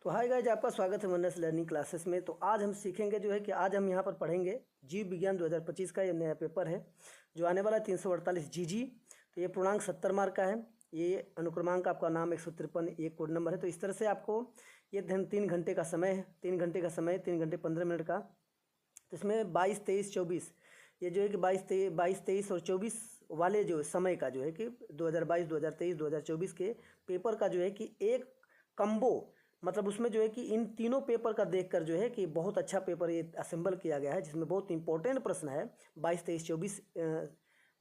तो hi guys, आपका स्वागत है वंडर्स लर्निंग क्लासेस में। तो आज हम सीखेंगे जो है कि आज हम यहाँ पर पढ़ेंगे जीव विज्ञान 2025 का ये नया पेपर है जो आने वाला है 348 जीजी। तो ये पूर्णांक 70 मार्क का है। ये अनुक्रमांक आपका नाम 153 ये कोड नंबर है। तो इस तरह से आपको ये 3 घंटे का समय है, 3 घंटे का समय, 3 घंटे 15 मिनट का। तो इसमें 22, 23, 24 ये जो है कि 22, 23 और 24 वाले जो समय का जो है कि 2022, 2023, 2024 के पेपर का जो है कि एक कम्बो, मतलब उसमें जो है कि इन तीनों पेपर का देखकर जो है कि बहुत अच्छा पेपर ये असेंबल किया गया है, जिसमें बहुत इंपॉर्टेंट प्रश्न है 22, 23, 24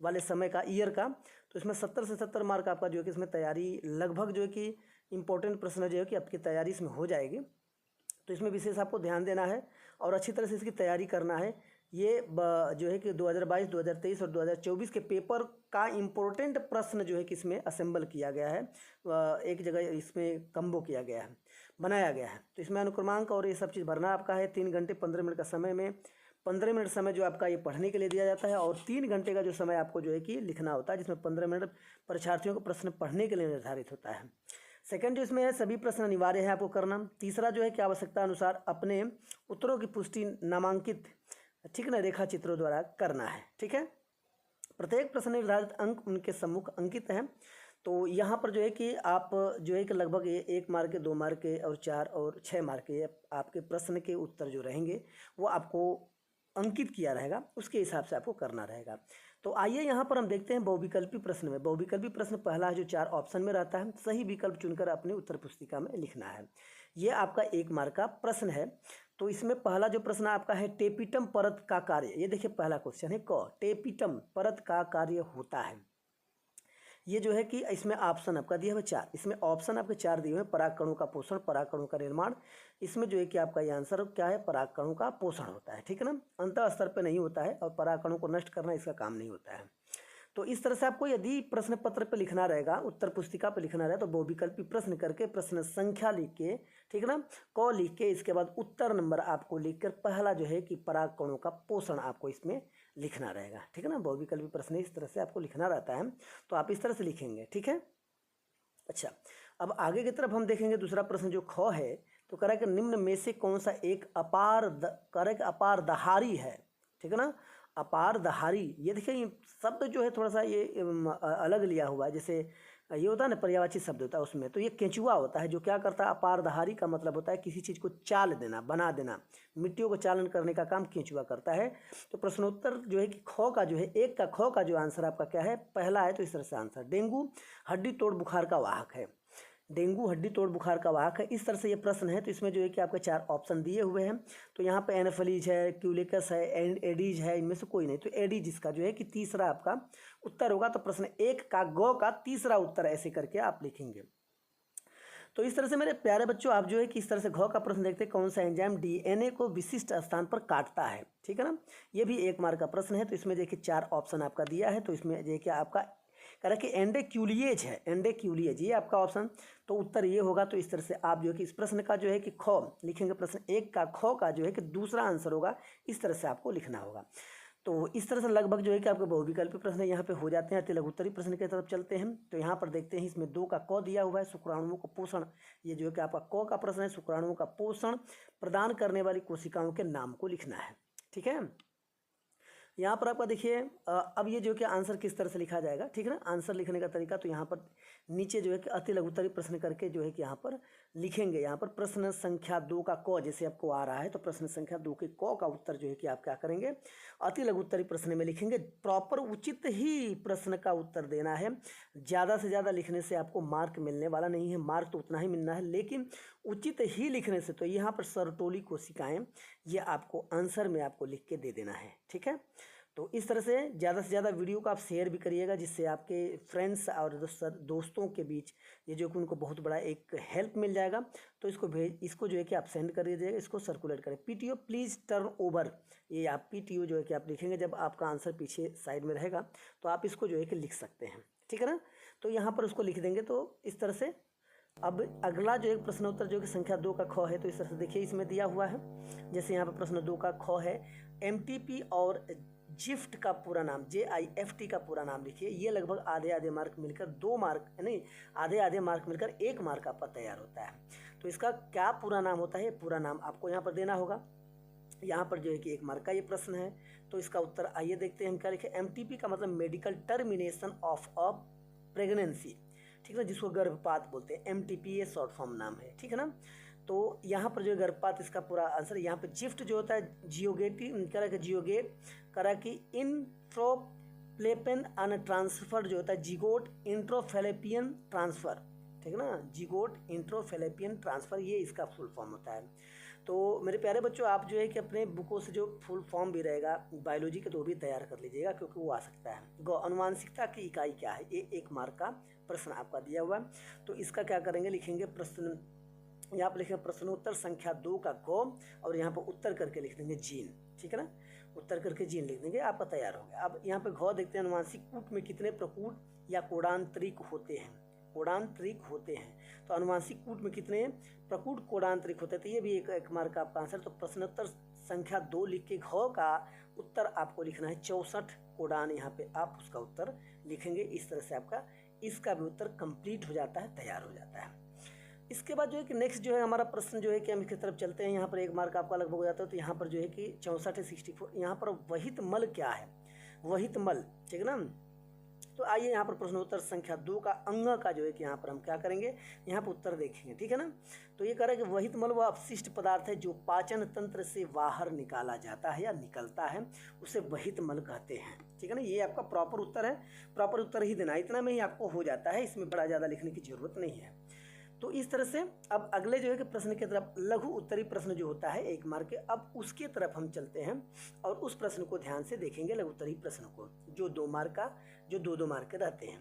वाले समय का, ईयर का। तो इसमें 70 से 70 मार्क आपका जो है कि इसमें तैयारी लगभग जो है कि इंपॉर्टेंट प्रश्न जो है कि आपकी तैयारी इसमें हो जाएगी। तो इसमें विशेष आपको ध्यान देना है और अच्छी तरह से इसकी तैयारी करना है। ये जो है कि 2022, 2023 और 2024 के पेपर का इम्पोर्टेंट प्रश्न जो है कि इसमें असेंबल किया गया है, एक जगह इसमें कम्बो किया गया है, बनाया गया है। तो इसमें अनुक्रमांक और ये सब चीज़ भरना आपका है। 3 घंटे 15 मिनट का समय में 15 मिनट समय जो आपका ये पढ़ने के लिए दिया जाता है और 3 घंटे का जो समय आपको जो है कि लिखना होता है, जिसमें 15 मिनट परीक्षार्थियों को प्रश्न पढ़ने के लिए निर्धारित होता है। सेकंड जो इसमें है, सभी प्रश्न अनिवार्य है आपको करना। तीसरा जो है कि आवश्यकता अनुसार अपने उत्तरों की पुष्टि नामांकित, ठीक है ना, रेखा चित्रों द्वारा करना है। ठीक है, प्रत्येक प्रश्न निर्धारित अंक उनके सम्मुख अंकित हैं। तो यहाँ पर जो है कि आप जो है कि लगभग 1 मार्क के, 2 मार्क के और 4 और 6 मार्क के आपके प्रश्न के उत्तर जो रहेंगे वो आपको अंकित किया रहेगा, उसके हिसाब से आपको करना रहेगा। तो आइए यहाँ पर हम देखते हैं बहुविकल्पी प्रश्न में। बहुविकल्पी प्रश्न पहला है जो 4 ऑप्शन में रहता है, सही विकल्प चुनकर अपनी उत्तर पुस्तिका में लिखना है। ये आपका 1 मार्क का प्रश्न है। तो इसमें पहला जो प्रश्न आपका है, टेपिटम परत का कार्य। ये देखिए पहला क्वेश्चन है, टेपिटम परत का कार्य होता है। ये जो है कि इसमें ऑप्शन आपका दिया हुआ 4, इसमें ऑप्शन आपके 4 दिए हुए हैं। परागकणों का पोषण, परागकणों का निर्माण, इसमें जो है कि आपका ये आंसर क्या है, परागकणों का पोषण होता है। ठीक है ना, अंतः स्तर पे नहीं होता है और परागकणों को नष्ट करना इसका काम नहीं होता है। तो इस तरह से आपको यदि प्रश्न पत्र पे लिखना रहेगा, उत्तर पुस्तिका पे लिखना रहेगा, तो बहुविकल्पी प्रश्न करके प्रश्न संख्या लिख के, ठीक है ना, क लिख के, इसके बाद उत्तर नंबर आपको लिखकर पहला जो है कि परागकणों का पोषण आपको इसमें लिखना रहेगा। ठीक है ना, बहुविकल्पी प्रश्न इस तरह से आपको लिखना रहता है, तो आप इस तरह से लिखेंगे। ठीक है, अच्छा, अब आगे की तरफ हम देखेंगे दूसरा प्रश्न जो ख है। तो कह रहा है कि निम्न में से कौन सा एक अपारदहारी है। ठीक है ना, अपारदहारी, ये देखिए ये शब्द जो है थोड़ा सा ये अलग लिया हुआ है। जैसे ये होता है ना, पर्यायवाची शब्द होता है उसमें, तो ये केंचुआ होता है जो क्या करता है, अपारदहारी का मतलब होता है किसी चीज़ को चाल देना, बना देना, मिट्टियों को चालन करने का काम केंचुआ करता है। तो प्रश्नोत्तर जो है कि ख का जो है, 1 का ख का जो आंसर आपका क्या है, पहला है। तो इस तरह से आंसर, डेंगू हड्डी तोड़ बुखार का वाहक है। डेंगू हड्डी तोड़ बुखार का वाहक है, इस तरह से ये प्रश्न है। तो इसमें जो है कि आपके 4 ऑप्शन दिए हुए हैं। तो यहाँ पे एनाफिलीज है, क्यूलिकस है, एडीज है, इनमें से कोई नहीं। तो एडीज इसका जो है कि तीसरा आपका उत्तर होगा। तो प्रश्न 1 का ग का तीसरा उत्तर ऐसे करके आप लिखेंगे। तो इस तरह से मेरे प्यारे बच्चों, आप जो है कि इस तरह से घ का प्रश्न देखते हैं, कौन सा एंजाइम डीएनए को विशिष्ट स्थान पर काटता है। ठीक है ना, ये भी 1 मार्क का प्रश्न है। तो इसमें देखिए 4 ऑप्शन आपका दिया है। तो इसमें देखिए आपका कह रहा है कि एंडेक्यूलिएज है, एंडेक्यूलिएज ये आपका ऑप्शन, तो उत्तर ये होगा। तो इस तरह से आप जो है कि इस प्रश्न का जो है कि ख लिखेंगे, प्रश्न 1 का ख का जो है कि दूसरा आंसर होगा, इस तरह से आपको लिखना होगा। तो इस तरह से लगभग जो है कि आपके बहुविकल्पी प्रश्न यहाँ पे हो जाते हैं। अति लघुत्तरी प्रश्न की तरफ चलते हैं। तो यहाँ पर देखते हैं, इसमें 2 का क दिया हुआ है, शुक्राणुओं का पोषण। ये जो है कि आपका क का प्रश्न है, शुक्राणुओं का पोषण प्रदान करने वाली कोशिकाओं के नाम को लिखना है। ठीक है, यहाँ पर आपका देखिए अब ये जो कि आंसर किस तरह से लिखा जाएगा। ठीक है ना, आंसर लिखने का तरीका, तो यहाँ पर नीचे जो है कि अति लघुत्तरी प्रश्न करके जो है कि यहाँ पर लिखेंगे। यहाँ पर प्रश्न संख्या 2 का क जैसे आपको आ रहा है, तो प्रश्न संख्या 2 के क का उत्तर जो है कि आप क्या करेंगे, अति लघुत्तरी प्रश्न में लिखेंगे। प्रॉपर उचित ही प्रश्न का उत्तर देना है। ज़्यादा से ज़्यादा लिखने से आपको मार्क मिलने वाला नहीं है, मार्क तो उतना ही मिलना है, लेकिन उचित ही लिखने से, तो यहाँ पर सरटोली कोशिकाएँ, ये आपको आंसर में आपको लिख के दे देना है। ठीक है, तो इस तरह से ज़्यादा वीडियो को आप शेयर भी करिएगा, जिससे आपके फ्रेंड्स और दोस्तों के बीच ये जो कि उनको बहुत बड़ा एक हेल्प मिल जाएगा। तो इसको जो है कि आप सेंड कर दीजिएगा, इसको सर्कुलेट करें। पीटीओ प्लीज़ टर्न ओवर, ये आप पीटीओ जो है कि आप लिखेंगे, जब आपका आंसर पीछे साइड में रहेगा तो आप इसको जो है कि लिख सकते हैं। ठीक है ना, तो यहाँ पर उसको लिख देंगे। तो इस तरह से अब अगला जो एक प्रश्नोत्तर जो कि संख्या 2 का ख है, तो इस तरह से देखिए इसमें दिया हुआ है। जैसे यहाँ पर प्रश्न 2 का ख है, एमटीपी और जिफ्ट का पूरा नाम, JIFT का पूरा नाम लिखिए। ये लगभग आधे आधे मार्क मिलकर 2 मार्क नहीं, आधे आधे मार्क मिलकर 1 मार्क आपका तैयार होता है। तो इसका क्या पूरा नाम होता है, पूरा नाम आपको यहाँ पर देना होगा। यहाँ पर जो है कि 1 मार्क का ये प्रश्न है। तो इसका उत्तर आइए देखते हैं हम क्या लिखे। MTP का मतलब medical termination of a pregnancy, ठीक है ना, जिसको गर्भपात बोलते हैं। MTP ये शॉर्ट फॉर्म नाम है, ठीक है ना। तो यहाँ पर जो है गर्भपात इसका पूरा आंसर। यहाँ पे जिफ्ट जो होता है जियोगेट करा कि इंट्रोप्लेपेन अन ट्रांसफर जो होता है जिगोट इंट्रोफेलेपियन ट्रांसफर, ठीक है ना, जिगोट इंट्रोफेलेपियन ट्रांसफर, ये इसका फुल फॉर्म होता है। तो मेरे प्यारे बच्चों, आप जो है कि अपने बुकों से जो फुल फॉर्म भी रहेगा बायोलॉजी के तो भी तैयार कर लीजिएगा, क्योंकि वो आ सकता है। अनुवांशिकता की इकाई क्या है, ये 1 मार्क का प्रश्न आपका दिया हुआ है। तो इसका क्या करेंगे, लिखेंगे प्रश्न, यहाँ पर लिखेंगे प्रश्नोत्तर संख्या 2 का ग, और यहाँ पर उत्तर करके लिख देंगे जीन, ठीक है ना, उत्तर करके जीन लिख देंगे, आपका तैयार हो गया। अब यहाँ पे घ देखते हैं, अनुवांशिक कूट में कितने प्रकूट या कोडांतरिक होते हैं, कोडांतरिक होते हैं। तो अनुवांशिक कूट में कितने प्रकूट कोडांतरिक होते हैं, तो ये भी 1 मार्क का आपका आंसर। तो प्रश्नोत्तर संख्या 2 लिख के घ का उत्तर आपको लिखना है 64 कोडान, यहाँ पे आप उसका उत्तर लिखेंगे। इस तरह से आपका इसका भी उत्तर कंप्लीट हो जाता है, तैयार हो जाता है। इसके बाद जो है कि नेक्स्ट जो है हमारा प्रश्न जो है कि हम इसकी तरफ चलते हैं। यहाँ पर 1 मार्क आपका लगभग हो जाता है। तो यहाँ पर जो है कि 64 है 64। यहाँ पर वहित मल क्या है, वहित मल, ठीक है ना। तो आइए यहाँ पर प्रश्नोत्तर संख्या 2 का अंग का जो है कि यहाँ पर हम क्या करेंगे, यहाँ पर उत्तर देखेंगे, ठीक है ना। तो ये कह रहा है कि वहित मल वह अपशिष्ट पदार्थ है जो पाचन तंत्र से बाहर निकाला जाता है या निकलता है, उसे वहित मल कहते हैं, ठीक है ना। ये आपका प्रॉपर उत्तर है, प्रॉपर उत्तर ही देना, इतना में ही आपको हो जाता है, इसमें बड़ा ज़्यादा लिखने की जरूरत नहीं है। तो इस तरह से अब अगले जो है कि प्रश्न की तरफ, लघु उत्तरी प्रश्न जो होता है 1 मार्क के, अब उसके तरफ हम चलते हैं और उस प्रश्न को ध्यान से देखेंगे, लघु उत्तरी प्रश्न को, जो 2 मार्क का, जो 2-2 मार्क के रहते हैं।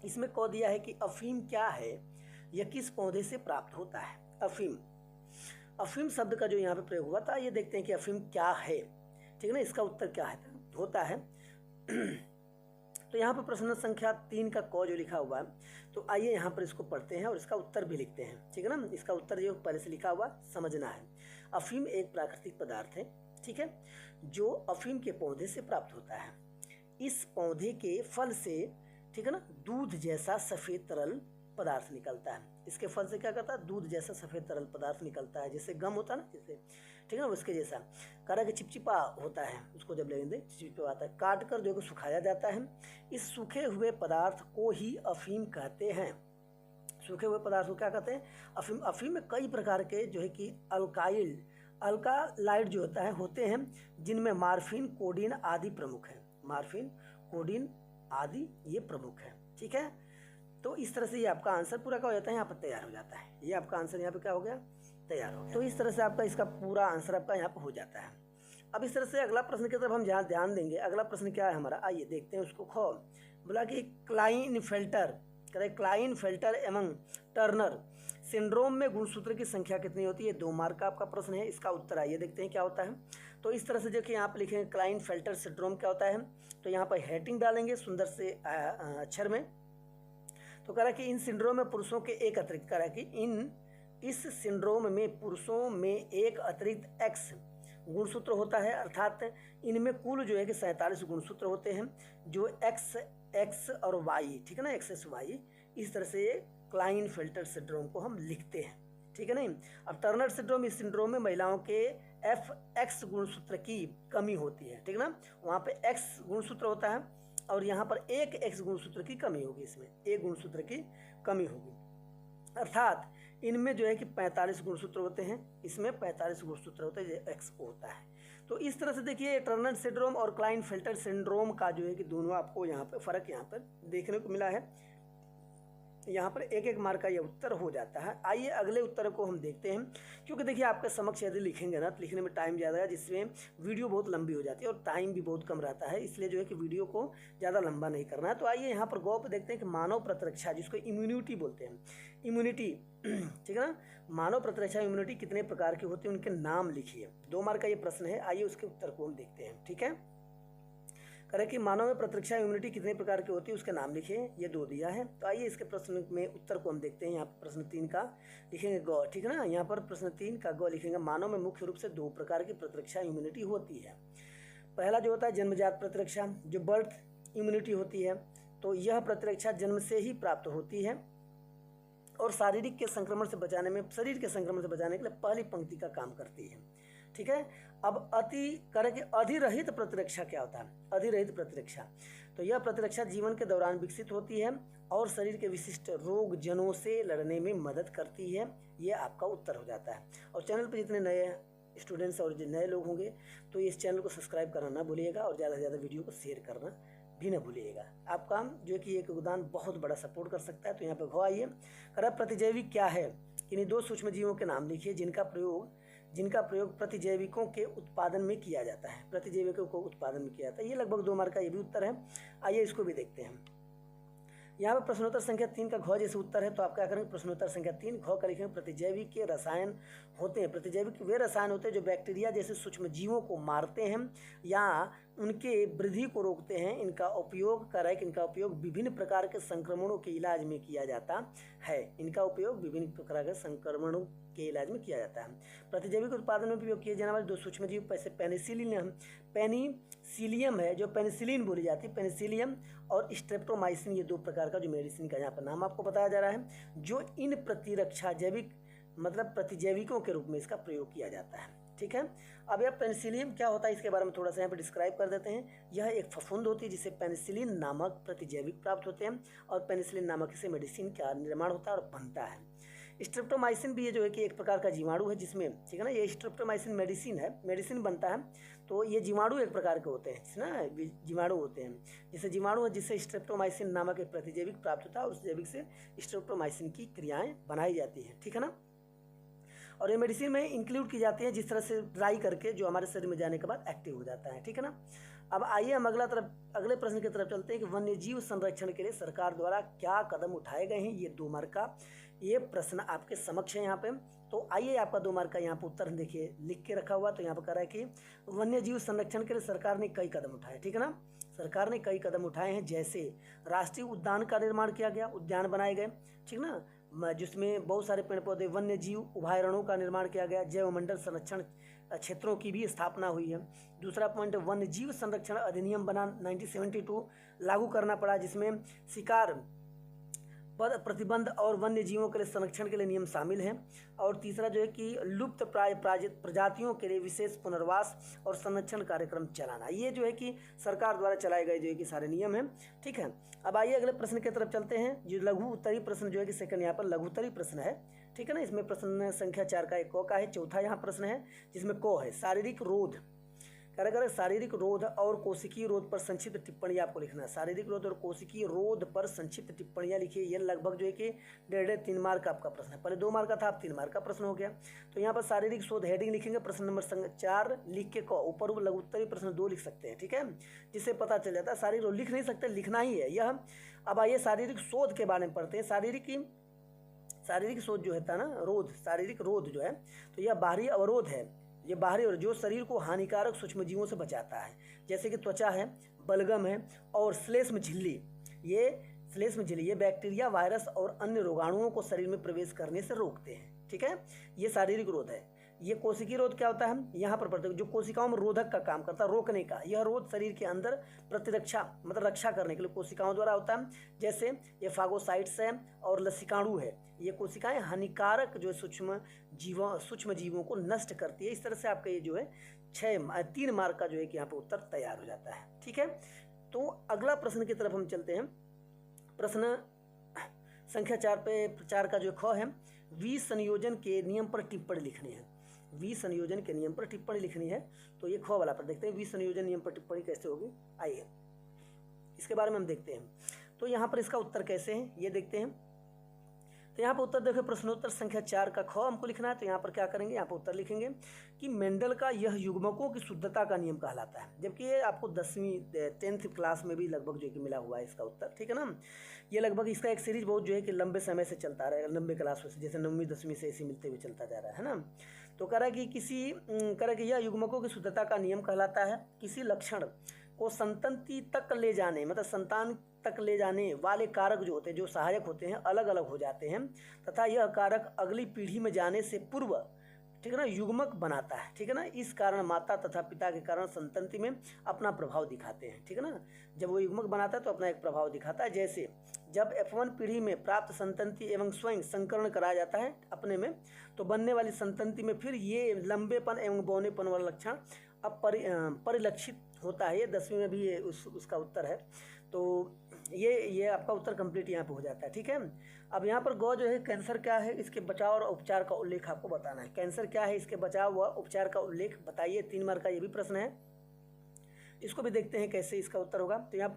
इसमें कह दिया है कि अफीम क्या है, यह किस पौधे से प्राप्त होता है। अफीम, अफीम शब्द का जो यहाँ पे प्रयोग हुआ था, ये देखते हैं कि अफीम क्या है, ठीक है ना। इसका उत्तर क्या है, होता है। तो यहाँ पर प्रश्न संख्या 3 का क जो लिखा हुआ है, तो आइए यहाँ पर इसको पढ़ते हैं और इसका उत्तर भी लिखते हैं, ठीक है ना। इसका उत्तर जो पहले से लिखा हुआ समझना है। अफीम एक प्राकृतिक पदार्थ है, ठीक है, जो अफीम के पौधे से प्राप्त होता है। इस पौधे के फल से, ठीक है ना, दूध जैसा सफ़ेद तरल पदार्थ निकलता है। इसके फल से क्या करता है, दूध जैसा सफ़ेद तरल पदार्थ निकलता है, जैसे गम होता है ना, जैसे, ठीक है ना, उसके जैसा करा के चिपचिपा होता है, उसको जब लेंगे चिपचिपा आता है। काट कर जो है सुखाया जाता है। इस सूखे हुए पदार्थ को ही अफीम कहते हैं। सूखे हुए पदार्थ को क्या कहते हैं, अफीम। अफीम में कई प्रकार के जो है कि अल्कालाइड जो होता है होते हैं, जिनमें मार्फिन, कोडीन आदि प्रमुख है। मार्फिन, कोडीन आदि ये प्रमुख है, ठीक है। तो इस तरह से ये आपका आंसर पूरा क्या हो जाता है, यहाँ पर तैयार हो जाता है। ये आपका आंसर यहाँ पे क्या हो गया, तैयार हो गया। तो इस तरह से आपका इसका पूरा आंसर आपका यहाँ पर हो जाता है। अब इस तरह से अगला प्रश्न की तरफ हम जहाँ ध्यान देंगे। अगला प्रश्न क्या है हमारा, आइए देखते हैं उसको। खो बोला कि क्लाइनफेल्टर एवं टर्नर सिंड्रोम में गुणसूत्र की संख्या कितनी होती है। 2 मार्क का आपका प्रश्न है। इसका उत्तर आइए देखते हैं क्या होता है। तो इस तरह से देखिए यहाँ पर लिखेंगे क्लाइनफेल्टर सिंड्रोम क्या होता है। तो यहाँ पर हेडिंग डालेंगे सुंदर से अक्षर में। तो कह रहा कि इन सिंड्रोम में पुरुषों के एक अतिरिक्त, कह रहा कि इस सिंड्रोम में पुरुषों में एक अतिरिक्त एक्स गुणसूत्र होता है, अर्थात इनमें कुल जो है कि 47 गुणसूत्र होते हैं, जो एक्स और वाई, ठीक है ना, एक्स वाई। इस तरह से क्लाइनफेल्टर सिंड्रोम को हम लिखते हैं, ठीक है नहीं। अब टर्नर सिंड्रोम, इस सिंड्रोम में महिलाओं के एक्स गुणसूत्र की कमी होती है, ठीक है ना। वहाँ पे एक्स गुणसूत्र होता है और यहाँ पर एक एक्स गुणसूत्र की कमी होगी, इसमें एक गुणसूत्र की कमी होगी, अर्थात इनमें जो है कि 45 गुणसूत्र होते हैं, इसमें 45 गुणसूत्र होते हैं, जो एक्स होता है। तो इस तरह से देखिए टर्नर सिंड्रोम और क्लाइनफेल्टर सिंड्रोम का जो है कि दोनों आपको यहाँ पर फ़र्क यहाँ पर देखने को मिला है। यहाँ पर 1-1 मार्क का ये उत्तर हो जाता है। आइए अगले उत्तर को हम देखते हैं, क्योंकि देखिए आपके समक्ष यदि लिखेंगे ना तो लिखने में टाइम ज़्यादा है, जिसमें वीडियो बहुत लंबी हो जाती है और टाइम भी बहुत कम रहता है, इसलिए जो है कि वीडियो को ज़्यादा लंबा नहीं करना है। तो आइए यहाँ पर गौ पे देखते हैं कि मानव प्रतिरक्षा, जिसको इम्यूनिटी बोलते हैं, इम्यूनिटी, ठीक है ना। मानव प्रतिरक्षा इम्यूनिटी कितने प्रकार की होती है, उनके नाम लिखिए। 2 मार्क का ये प्रश्न है। आइए उसके उत्तर को हम देखते हैं, ठीक है। करें कि मानव में प्रतिरक्षा इम्यूनिटी कितने प्रकार की होती है, उसके नाम लिखिए। ये 2 दिया है। तो आइए इसके प्रश्न में उत्तर को हम देखते हैं। यहाँ पर प्रश्न 3 का लिखेंगे गौ, ठीक है ना। यहाँ पर प्रश्न 3 का गौ लिखेंगे। मानव में मुख्य रूप से 2 प्रकार की प्रतिरक्षा इम्यूनिटी होती है। पहला जो होता है जन्मजात प्रतिरक्षा, जो बर्थ इम्यूनिटी होती है। तो यह प्रतिरक्षा जन्म से ही प्राप्त होती है, और शारीरिक के संक्रमण से बचाने में, शरीर के संक्रमण से बचाने के लिए पहली पंक्ति का काम करती है। ठीक है। अब अधिरहित प्रतिरक्षा क्या होता है? अधिरहित प्रतिरक्षा, तो यह प्रतिरक्षा जीवन के दौरान विकसित होती है और शरीर के विशिष्ट रोग जनों से लड़ने में मदद करती है। ये आपका उत्तर हो जाता है। और चैनल पर जितने नए स्टूडेंट्स और जो नए लोग होंगे तो इस चैनल को सब्सक्राइब करना ना भूलिएगा और ज़्यादा से ज़्यादा वीडियो को शेयर करना भी ना भूलिएगा। आपका जो है कि एक योगदान बहुत बड़ा सपोर्ट कर सकता है। तो यहाँ पे घ आइए, प्रतिजैविक क्या है? इन्हीं 2 सूक्ष्म जीवों के नाम लिखिए जिनका प्रयोग प्रतिजैविकों के उत्पादन में किया जाता है। प्रतिजैविकों को उत्पादन में किया जाता है। ये लगभग 2 मार्क का ये भी उत्तर है। आइए इसको भी देखते हैं। यहाँ पर प्रश्नोत्तर संख्या 3 का घ जैसे उत्तर है, तो आप क्या करेंगे? प्रश्नोत्तर संख्या 3 घ का लिखेंगे। प्रतिजैविक के रसायन होते हैं। प्रतिजैविक वे रसायन होते हैं जो बैक्टीरिया जैसे सूक्ष्म जीवों को मारते हैं या उनके वृद्धि को रोकते हैं। इनका उपयोग विभिन्न प्रकार के संक्रमणों के इलाज में किया जाता है। प्रतिजैविक उत्पादन में उपयोग किए जाने वाले 2 सूक्ष्म जीव पैसे पेनिसिलियम है, जो पेनिसिलिन बोली जाती है, पेनिसिलियम और स्ट्रेप्टोमाइसिन, ये 2 प्रकार का जो मेडिसिन का यहाँ पर नाम आपको बताया जा रहा है, जो इन प्रतिजैविकों के रूप में इसका प्रयोग किया जाता है। ठीक है। अब यह पेनिसिलियम क्या होता है इसके बारे में थोड़ा सा यहाँ पर डिस्क्राइब कर देते हैं। यह एक फफूंद होती है जिससे पेनिसिलिन नामक प्रतिजैविक प्राप्त होते हैं और पेनिसिलिन नामक इससे मेडिसिन का निर्माण होता है और बनता है। स्ट्रेप्टोमाइसिन भी ये जो है कि एक प्रकार का जीवाणु है जिसमें, ठीक है ना, ये स्ट्रेप्टोमाइसिन मेडिसिन बनता है। तो ये जीवाणु एक प्रकार के होते हैं ना, जीवाणु होते हैं, जैसे जीवाणु है जिससे स्ट्रेप्टोमाइसिन नामक एक प्रतिजैविक प्राप्त होता है और उस जैविक से स्ट्रेप्टोमाइसिन की क्रियाएं बनाई जाती हैं। ठीक है ना। और ये मेडिसिन में इंक्लूड की जाती है जिस तरह से ड्राई करके जो हमारे शरीर में जाने के बाद एक्टिव हो जाता है। ठीक है ना। अब आइए हम अगले प्रश्न की तरफ चलते हैं कि वन्यजीव संरक्षण के लिए सरकार द्वारा क्या कदम उठाए गए हैं। ये 2 मार्क का ये प्रश्न आपके समक्ष है यहाँ पे। तो आइए आपका 2 मार्क का यहाँ पर उत्तर देखिए लिख के रखा हुआ। तो यहाँ पर कह रहा है कि वन्यजीव संरक्षण के लिए सरकार ने कई कदम उठाए। ठीक है ना। सरकार ने कई कदम उठाए हैं, जैसे राष्ट्रीय उद्यान का निर्माण किया गया, उद्यान बनाए गए, ठीक ना, जिसमें बहुत सारे पेड़ पौधे, वन्य जीव अभयारण्यों का निर्माण किया गया, जैव मंडल संरक्षण क्षेत्रों की भी स्थापना हुई है। दूसरा पॉइंट, वन्य जीव संरक्षण अधिनियम बना 1972 लागू करना पड़ा, जिसमें शिकार प्रतिबंध और वन्य जीवों के लिए संरक्षण के लिए नियम शामिल हैं। और तीसरा जो है कि लुप्त प्रजातियों के लिए विशेष पुनर्वास और संरक्षण कार्यक्रम चलाना, ये जो है कि सरकार द्वारा चलाए गए जो है कि सारे नियम हैं। ठीक है। अब आइए अगले प्रश्न की तरफ चलते हैं। जो लघु उत्तरी प्रश्न जो है कि सेकंड यहाँ पर लघु उत्तरी प्रश्न है। ठीक है ना। इसमें प्रश्न संख्या 4 का एक क का है। चौथा यहाँ प्रश्न है जिसमें क है शारीरिक रोध, शारीरिक रोध और कोशिकीय रोध पर संक्षिप्त टिप्पणी आपको लिखना है। शारीरिक रोध और कोशिकीय रोध पर संक्षिप्त टिप्पणियां लिखिए। ये लगभग जो है कि 1.5-3 मार्क का आपका प्रश्न है। पहले 2 मार्क का था, अब 3 मार्क का प्रश्न हो गया। तो यहाँ पर शारीरिक शोध हेडिंग लिखेंगे, प्रश्न नंबर 4 लिख के ऊपर लघु उत्तरी प्रश्न 2 लिख सकते हैं। ठीक है, जिससे पता चल जाता है। शारीरिक रोध लिख नहीं सकते, लिखना ही है यह। अब आइए शारीरिक शोध के बारे में पढ़ते हैं। शारीरिक शोध जो होता है ना, रोध, शारीरिक रोध जो है, तो यह बाहरी अवरोध है। ये बाहरी और जो शरीर को हानिकारक सूक्ष्मजीवों से बचाता है, जैसे कि त्वचा है, बलगम है और श्लेष्म झिल्ली। ये बैक्टीरिया, वायरस और अन्य रोगाणुओं को शरीर में प्रवेश करने से रोकते हैं। ठीक है, ये शारीरिक रोध है। ये कोशिकीय रोध क्या होता है, यहाँ पर पढ़ते हैं, जो कोशिकाओं में रोधक का काम करता है, रोकने का। यह रोध शरीर के अंदर प्रतिरक्षा मतलब रक्षा करने के लिए कोशिकाओं द्वारा होता है, जैसे ये फागोसाइट्स है और लसिकाणु है। ये कोशिकाएं हानिकारक जो सूक्ष्म जीवों को नष्ट करती है। इस तरह से आपका ये जो है 3 मार्क का जो है कि यहाँ पर उत्तर तैयार हो जाता है। ठीक है, तो अगला प्रश्न की तरफ हम चलते हैं। प्रश्न संख्या 4 का जो ख है, विसंयोजन के नियम पर टिप्पणी लिखनी है। विसंयोजन के नियम पर टिप्पणी लिखनी है। तो ये ख वाला पर देखते हैं, विसंयोजन नियम पर टिप्पणी कैसे होगी। आइए इसके बारे में हम देखते हैं। तो यहाँ पर इसका उत्तर कैसे है ये देखते हैं। तो यहाँ पर उत्तर देखो, प्रश्नोत्तर संख्या 4 का ख हमको लिखना है। तो यहाँ पर क्या करेंगे, यहाँ पर उत्तर लिखेंगे कि मेंडल का यह युग्मकों की शुद्धता का नियम कहलाता है। जबकि ये आपको 10वीं क्लास में भी लगभग जो है कि मिला हुआ है इसका उत्तर। ठीक है ना। ये लगभग इसका एक सीरीज बहुत जो है कि लंबे समय से चलता रहेगा, लंबे क्लासों से, जैसे 9वीं 10वीं से ऐसे मिलते हुए चलता जा रहा है ना। तो कह रहा है कि यह युग्मकों की शुद्धता का नियम कहलाता है। किसी लक्षण को संतति तक ले जाने, मतलब संतान तक ले जाने वाले कारक जो होते हैं, जो सहायक होते हैं, अलग अलग हो जाते हैं तथा यह कारक अगली पीढ़ी में जाने से पूर्व, ठीक है ना, युग्मक बनाता है। ठीक है ना। इस कारण माता तथा पिता के कारण संतति में अपना प्रभाव दिखाते हैं। ठीक है ना। जब वो युग्मक बनाता है तो अपना एक प्रभाव दिखाता है। जैसे जब F1 पीढ़ी में प्राप्त संतति एवं स्वयं संकरण कराया जाता है अपने में, तो बनने वाली संतति में फिर ये लंबेपन एवं बौनेपन वाला लक्षण अब परिलक्षित होता है। ये 10वीं में भी ये उसका उत्तर है। तो ये आपका उत्तर कंप्लीट यहाँ पे हो जाता है। ठीक है, अब यहाँ पर गौ जो है कैंसर क्या है, इसके बचाव और उपचार का उल्लेख आपको बताना है। कैंसर क्या है, इसके बचाव व उपचार का उल्लेख बताइए। 3 मार्क का ये भी प्रश्न है, इसको भी देखते हैं कैसे इसका उत्तर होगा। तो यहाँ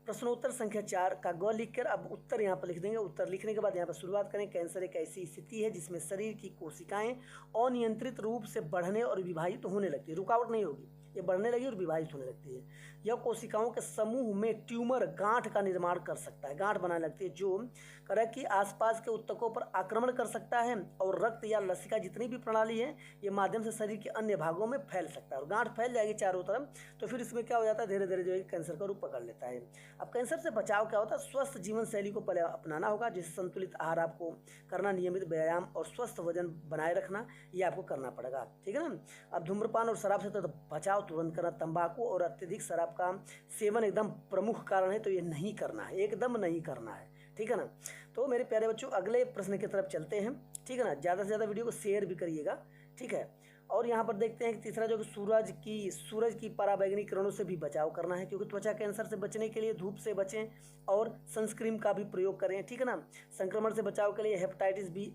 प्रश्नोत्तर संख्या 4 का ग लिखकर अब उत्तर यहाँ पर लिख देंगे। उत्तर लिखने के बाद यहाँ पर शुरुआत करें। कैंसर एक ऐसी स्थिति है जिसमें शरीर की कोशिकाएं अनियंत्रित रूप से बढ़ने और विभाजित होने लगती है। रुकावट नहीं होगी, ये बढ़ने लगी और विभाजित होने लगती है। यह कोशिकाओं के समूह में ट्यूमर गांठ का निर्माण कर सकता है, गांठ बनाने लगती है, जो करा कि आसपास के ऊतकों पर आक्रमण कर सकता है और रक्त या लसिका जितनी भी प्रणाली है ये माध्यम से शरीर के अन्य भागों में फैल सकता है और गांठ फैल जाएगी चारों तरफ। तो फिर इसमें क्या हो जाता है, धीरे धीरे जो है कैंसर का रूप पकड़ लेता है। अब कैंसर से बचाव क्या होता है, स्वस्थ जीवन शैली को पहले अपनाना होगा, जिससे संतुलित आहार आपको करना, नियमित व्यायाम और स्वस्थ वजन बनाए रखना, ये आपको करना पड़ेगा। ठीक है ना। अब धूम्रपान और शराब से तो बचाव तुरंत करना। तंबाकू और अत्यधिक शराब का सेवन एकदम प्रमुख कारण है, तो ये नहीं करना है, एकदम नहीं करना है। ठीक है ना। तो मेरे प्यारे बच्चों अगले प्रश्न की तरफ चलते हैं। ठीक है ना, ज़्यादा से ज़्यादा वीडियो को शेयर भी करिएगा। ठीक है, और यहाँ पर देखते हैं कि तीसरा जो कि सूरज की पराबैंगनी किरणों से भी बचाव करना है, क्योंकि त्वचा कैंसर से बचने के लिए धूप से बचें और सनस्क्रीन का भी प्रयोग करें। ठीक है ना। संक्रमण से बचाव के लिए हेपेटाइटिस बी,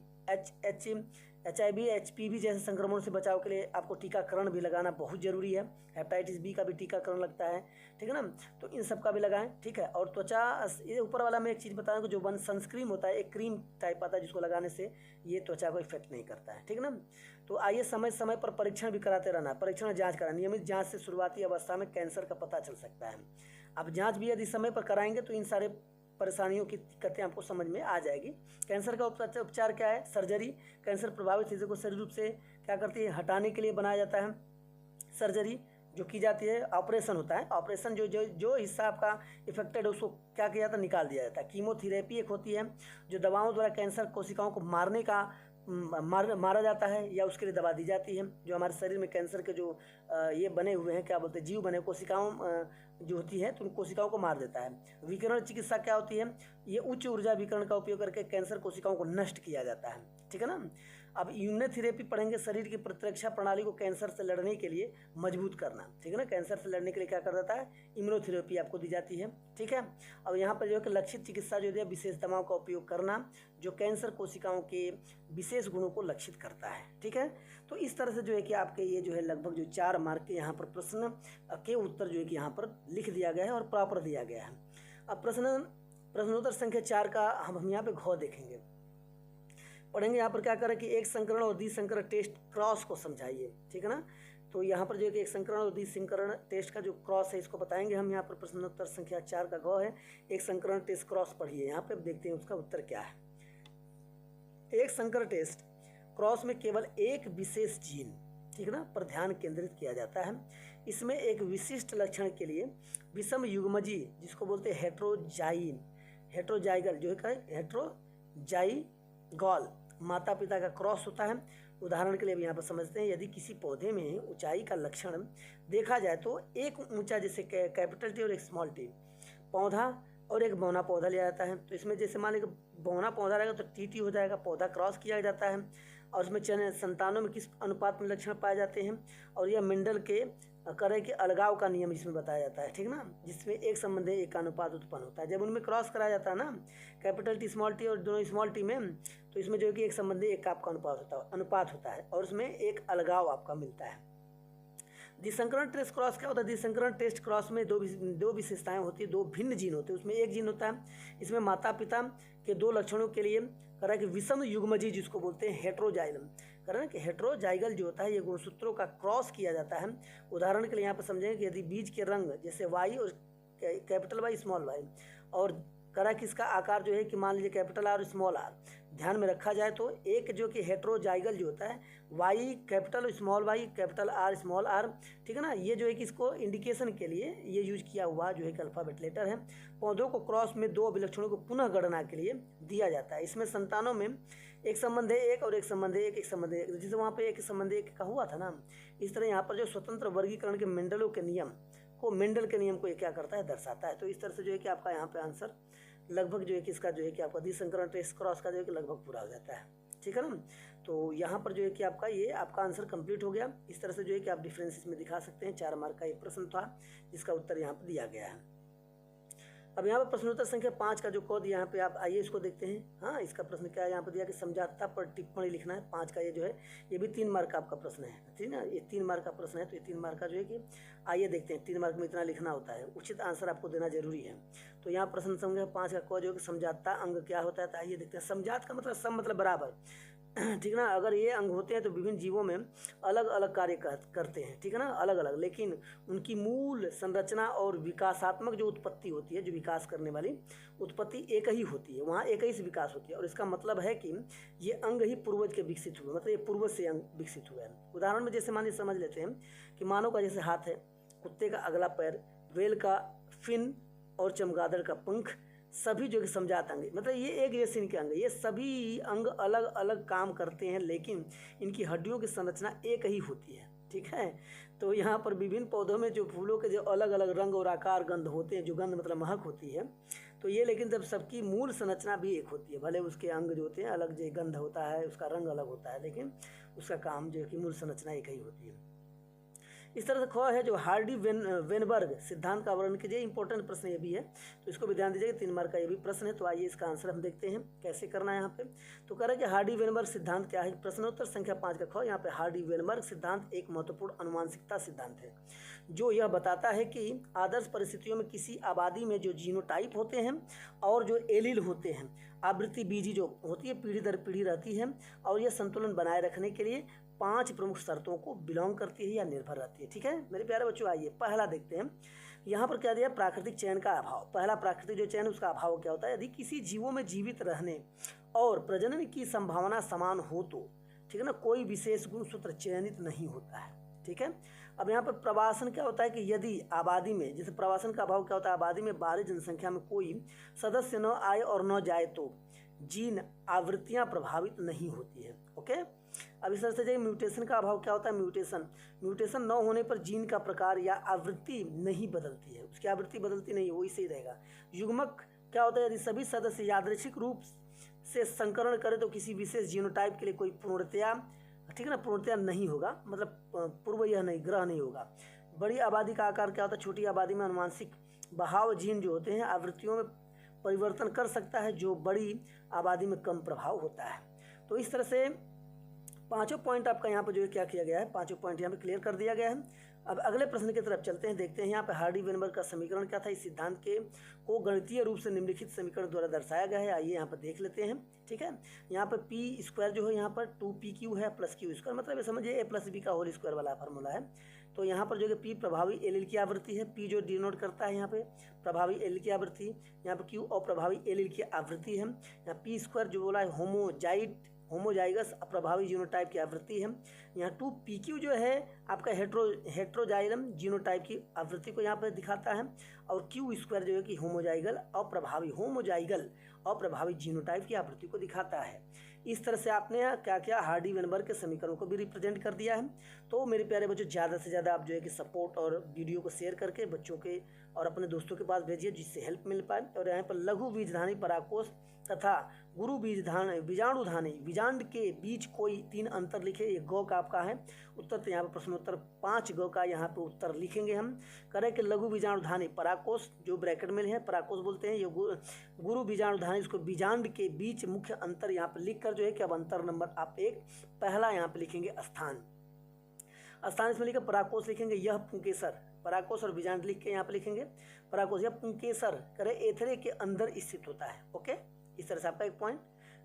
HIV, HPV जैसे संक्रमणों से बचाव के लिए आपको टीकाकरण भी लगाना बहुत ज़रूरी है। हेपेटाइटिस बी का भी टीकाकरण लगता है। ठीक है ना। तो इन सब का भी लगाएं। ठीक है, और त्वचा, ये ऊपर वाला मैं एक चीज़ बता दूँ, जो सनस्क्रीन होता है एक क्रीम टाइप आता है जिसको लगाने से ये त्वचा को इफेक्ट नहीं करता है। ठीक है ना। तो आइए समय समय पर परीक्षण भी कराते रहना, परीक्षण जाँच कराना। नियमित जाँच से शुरुआती अवस्था में कैंसर का पता चल सकता है। अब जाँच भी यदि समय पर कराएंगे तो इन सारे परेशानियों की दिक्कतें आपको समझ में आ जाएगी। कैंसर का उपचार क्या है, सर्जरी। कैंसर प्रभावित हिस्से को शरीर रूप से क्या करती है, हटाने के लिए बनाया जाता है। सर्जरी जो की जाती है, ऑपरेशन होता है। ऑपरेशन जो हिस्सा आपका इफेक्टेड है उसको क्या किया जाता है, निकाल दिया जाता है। कीमोथेरेपी एक होती है जो दवाओं द्वारा कैंसर कोशिकाओं को मारा जाता है या उसके लिए दवा दी जाती है। जो हमारे शरीर में कैंसर के जो ये बने हुए हैं, क्या बोलते हैं, जीव बने कोशिकाओं जो होती है, तो उन कोशिकाओं को मार देता है। विकिरण चिकित्सा क्या होती है, ये उच्च ऊर्जा विकिरण का उपयोग करके कैंसर कोशिकाओं को नष्ट किया जाता है। ठीक है ना। अब इम्यूनोथेरेपी पढ़ेंगे, शरीर की प्रतिरक्षा प्रणाली को कैंसर से लड़ने के लिए मजबूत करना। ठीक है ना। कैंसर से लड़ने के लिए क्या कर देता है, इम्यूनोथेरेपी आपको दी जाती है। ठीक है। अब यहाँ पर जो है कि लक्षित चिकित्सा जो है विशेष दवाओं का उपयोग करना, जो कैंसर कोशिकाओं के विशेष गुणों को लक्षित करता है। ठीक है। तो इस तरह से जो है कि आपके ये जो है लगभग जो 4 मार्क के यहाँ पर प्रश्न के उत्तर जो है कि यहाँ पर लिख दिया गया है और प्रॉपर दिया गया है। अब प्रश्नोत्तर संख्या 4 का हम यहाँ पे घ देखेंगे, पढ़ेंगे। यहाँ पर क्या करें कि एक संकरण और द्विसंकरण टेस्ट क्रॉस को समझाइए। ठीक है ना। तो यहाँ पर जो है कि एक संकरण और द्विसंकरण टेस्ट का जो क्रॉस है इसको बताएंगे हम। यहाँ पर प्रश्नोत्तर संख्या 4 का घ है, एक संकरण टेस्ट क्रॉस पढ़िए। यहाँ पे देखते हैं उसका उत्तर क्या है। एक संकरण टेस्ट क्रॉस में केवल एक विशेष जीन, ठीक है ना, पर ध्यान केंद्रित किया जाता है। इसमें एक विशिष्ट लक्षण के लिए विषम युग्मजी, जिसको बोलते हैं हेट्रोजाइगल जो है हेट्रोजाइगल माता पिता का क्रॉस होता है। उदाहरण के लिए यहाँ पर समझते हैं, यदि किसी पौधे में ऊंचाई का लक्षण देखा जाए तो एक ऊंचा जैसे कैपिटल टी और एक स्मॉल टी पौधा और एक बौना पौधा लिया जाता है। तो इसमें जैसे मान लीजिए बौना पौधा रहेगा तो टी हो जाएगा, पौधा क्रॉस किया जाता है। और उसमें संतानों में किस अनुपात में लक्षण पाए जाते हैं, और यह मेंडल के करे के अलगाव का नियम इसमें बताया जाता है। ठीक ना, जिसमें एक संबंध एक का अनुपात उत्पन्न होता है। जब उनमें क्रॉस कराया जाता है ना, कैपिटल टी स्मॉल टी और दोनों स्मॉल टी में, तो इसमें जो है कि एक संबंधी एक आपका अनुपात होता है और उसमें एक अलगाव आपका मिलता है। द्विसंकरण टेस्ट क्रॉस क्या होता है? द्विसंकरण टेस्ट क्रॉस में दो विशेषताएं होती है, दो भिन्न जीन होते हैं। उसमें एक जीन होता है, इसमें माता पिता के दो लक्षणों के लिए करा कि विषम युग्मजी, जिसको बोलते हैं हेट्रोजाइगल, करा कि हेट्रोजाइगल जो होता है ये गुणसूत्रों का क्रॉस किया जाता है। उदाहरण के लिए यहाँ पर समझेंगे कि यदि बीज के रंग जैसे वाई और कैपिटल वाई स्मॉल वाई, और करा कि इसका आकार जो है कि मान लीजिए कैपिटल आर स्मॉल आर ध्यान में रखा जाए, तो एक जो कि हेट्रोजाइगल जो होता है Y capital small Y capital R small R, ठीक है ना, ये जो है कि इसको इंडिकेशन के लिए ये यूज किया हुआ जो है कि अल्फाबेट लेटर है। पौधों को क्रॉस में दो अभिलक्षणों को पुनः गणना के लिए दिया जाता है। इसमें संतानों में एक संबंध है एक और एक संबंध है एक संबंध है एक, जैसे वहाँ पे एक संबंध एक का हुआ था ना, इस तरह यहाँ पर जो स्वतंत्र वर्गीकरण के मेंडल के नियम को ये क्या करता है, दर्शाता है। तो इस तरह से जो है कि आपका यहाँ पे आंसर लगभग जो है कि इसका जो है कि आपका द्विसंकरण टेस्ट क्रॉस का जो है कि लगभग पूरा हो जाता है, ठीक है ना। तो यहाँ पर जो है कि आपका ये आपका आंसर कंप्लीट हो गया। इस तरह से जो है कि आप डिफरेंस इसमें दिखा सकते हैं। 4 मार्क का एक प्रश्न था जिसका उत्तर यहाँ पर दिया गया है। अब यहाँ पर प्रश्नोत्तर संख्या 5 का जो कोड यहाँ पे आप आइए इसको देखते हैं। हाँ, इसका प्रश्न क्या है यहाँ पर दिया कि समझौता पर टिप्पणी लिखना है। 5 का ये जो है ये भी 3 मार्क का आपका प्रश्न है, ठीक है ना। ये 3 मार्क का प्रश्न है, तो ये 3 मार्क का जो है कि आइए देखते हैं 3 मार्क में इतना लिखना होता है, उचित आंसर आपको देना जरूरी है। तो यहाँ प्रश्न संख्या 5 का कोड जो है कि समझौता अंग क्या होता है, तो आइए देखते हैं। समझौत का मतलब सम मतलब बराबर, ठीक ना। अगर ये अंग होते हैं तो विभिन्न जीवों में अलग अलग कार्य करते हैं, ठीक है ना, अलग अलग, लेकिन उनकी मूल संरचना और विकासात्मक जो उत्पत्ति होती है, जो विकास करने वाली उत्पत्ति एक ही होती है, वहाँ एक ही से विकास होती है। और इसका मतलब है कि ये अंग ही पूर्वज के विकसित हुए, मतलब ये पूर्वज से अंग विकसित हुए हैं। उदाहरण में जैसे मान लीजिए समझ लेते हैं कि मानव का जैसे हाथ है, कुत्ते का अगला पैर, वेल का फिन और चमगादड़ का पंख, सभी जो कि समझौत अंग, मतलब ये एक जैसे इनके अंग, ये सभी अंग अलग अलग काम करते हैं, लेकिन इनकी हड्डियों की संरचना एक ही होती है, ठीक है। तो यहाँ पर विभिन्न पौधों में जो फूलों के जो अलग अलग रंग और आकार गंध होते हैं, जो गंध मतलब महक होती है, तो ये लेकिन जब सबकी मूल संरचना भी एक होती है, भले उसके अंग जो होते हैं अलग, जो गंध होता है उसका रंग अलग होता है, लेकिन उसका काम जो है कि मूल संरचना एक ही होती है। इस तरह से ख है जो हार्डी वेनबर्ग सिद्धांत का वर्णन कीजिए। इंपॉर्टेंट प्रश्न ये भी है, तो इसको भी ध्यान दीजिएगा। 3 मार्क का ये भी प्रश्न है। तो आइए इसका आंसर हम देखते हैं कैसे करना है यहाँ पे। तो कह रहे हैं कि हार्डी वेनबर्ग सिद्धांत क्या है। प्रश्नोत्तर संख्या 5 का ख, यहाँ पे हार्डी वेनबर्ग सिद्धांत एक महत्वपूर्ण अनुवांशिकता सिद्धांत है जो यह बताता है कि आदर्श परिस्थितियों में किसी आबादी में जो जीनोटाइप होते हैं और जो एलील होते हैं, आवृत्ति बीजी जो होती है पीढ़ी दर पीढ़ी रहती है, और यह संतुलन बनाए रखने के लिए 5 प्रमुख शर्तों को बिलोंग करती है या निर्भर रहती है, ठीक है मेरे प्यारे बच्चों। आइए पहला देखते हैं, यहाँ पर क्या दिया, प्राकृतिक चयन का अभाव। पहला प्राकृतिक जो चयन उसका अभाव क्या होता है, यदि किसी जीवों में जीवित रहने और प्रजनन की संभावना समान हो तो, ठीक है ना, कोई विशेष गुणसूत्र चयनित नहीं होता है, ठीक है। अब यहाँ पर प्रवासन क्या होता है कि यदि आबादी में, जैसे प्रवासन का अभाव क्या होता है, आबादी में बाहरी जनसंख्या में कोई सदस्य न आए और न जाए तो जीन आवृत्तियां प्रभावित नहीं होती है, ओके। अब इस तरह से जो म्यूटेशन का अभाव क्या होता है, म्यूटेशन न होने पर जीन का प्रकार या आवृत्ति नहीं बदलती है, उसकी आवृत्ति बदलती नहीं है, वही सही रहेगा। युग्मक क्या होता है, यदि सभी सदस्य यादृच्छिक रूप से संकरण करें तो किसी विशेष जीनोटाइप के लिए कोई पूर्णतया, ठीक है ना, पूर्णतया नहीं होगा, मतलब पूर्व यह नहीं, ग्रह नहीं होगा। बड़ी आबादी का आकार क्या होता है, छोटी आबादी में अनुवांशिक बहाव जीन जो होते हैं आवृत्तियों में परिवर्तन कर सकता है, जो बड़ी आबादी में कम प्रभाव होता है। तो इस तरह से 5 पॉइंट आपका यहाँ पर जो है क्या किया गया है, 5 पॉइंट यहाँ पे क्लियर कर दिया गया है। अब अगले प्रश्न की तरफ चलते हैं, देखते हैं यहाँ पे हार्डी वेनबर्ग का समीकरण क्या था। इस सिद्धांत के को गणितीय रूप से निम्नलिखित समीकरण द्वारा दर्शाया गया है। आइए यहाँ पर देख लेते हैं, ठीक है। यहाँ पर पी स्क्वायर जो है यहाँ पर 2pq है प्लस q स्क्वायर, मतलब ये समझिए a प्लस बी का होल स्क्वायर वाला फार्मूला है। तो यहाँ पर जो है p प्रभावी एलील की आवृत्ति है, p जो डिनोट करता है यहाँ पे प्रभावी एलील की आवृत्ति, यहाँ पे q अप्रभावी एलील की आवृत्ति है। यहाँ p स्क्वायर जो बोला है होमोजाइगस अप्रभावी जीनोटाइप की आवृत्ति है। यहाँ 2pq जो है आपका हेट्रोजाइलम जीनोटाइप की आवृत्ति को यहाँ पर दिखाता है, और q स्क्वायर जो है कि होमोजाइगल अप्रभावी जीनोटाइप की आवृत्ति को दिखाता है। इस तरह से आपने क्या क्या हार्डी वेनबर्ग के समीकरणों को भी रिप्रेजेंट कर दिया है। तो मेरे प्यारे बच्चों, ज़्यादा से ज़्यादा आप जो है कि सपोर्ट और वीडियो को शेयर करके बच्चों के और अपने दोस्तों के पास भेजिए, जिससे हेल्प मिल पाए। और यहाँ पर लघु बीजधानी पराकोष तथा गुरु बीजाणुधानी बीजांड के बीच कोई 3 अंतर लिखे। ये गौ का आपका है उत्तर, तो यहाँ पर प्रश्नोत्तर 5 गौ का यहाँ पे उत्तर लिखेंगे हम। करें कि लघु बीजाणुधानी पराकोष जो ब्रैकेट में है पराकोष बोलते हैं, ये गुरु बीजाणुधानी, इसको बीजांड के बीच मुख्य अंतर यहाँ पर लिख कर जो है कि अब अंतर नंबर आप एक पहला यहाँ पे लिखेंगे स्थान इसमें लिखे पराकोष लिखेंगे यह पुंकेसर, पराकोष और बीजांड लिख के यहाँ पे लिखेंगे पराकोष यह पुंकेसर करे एथरे के अंदर स्थित होता है, ओके। इस तरह से आपका एक पॉइंट।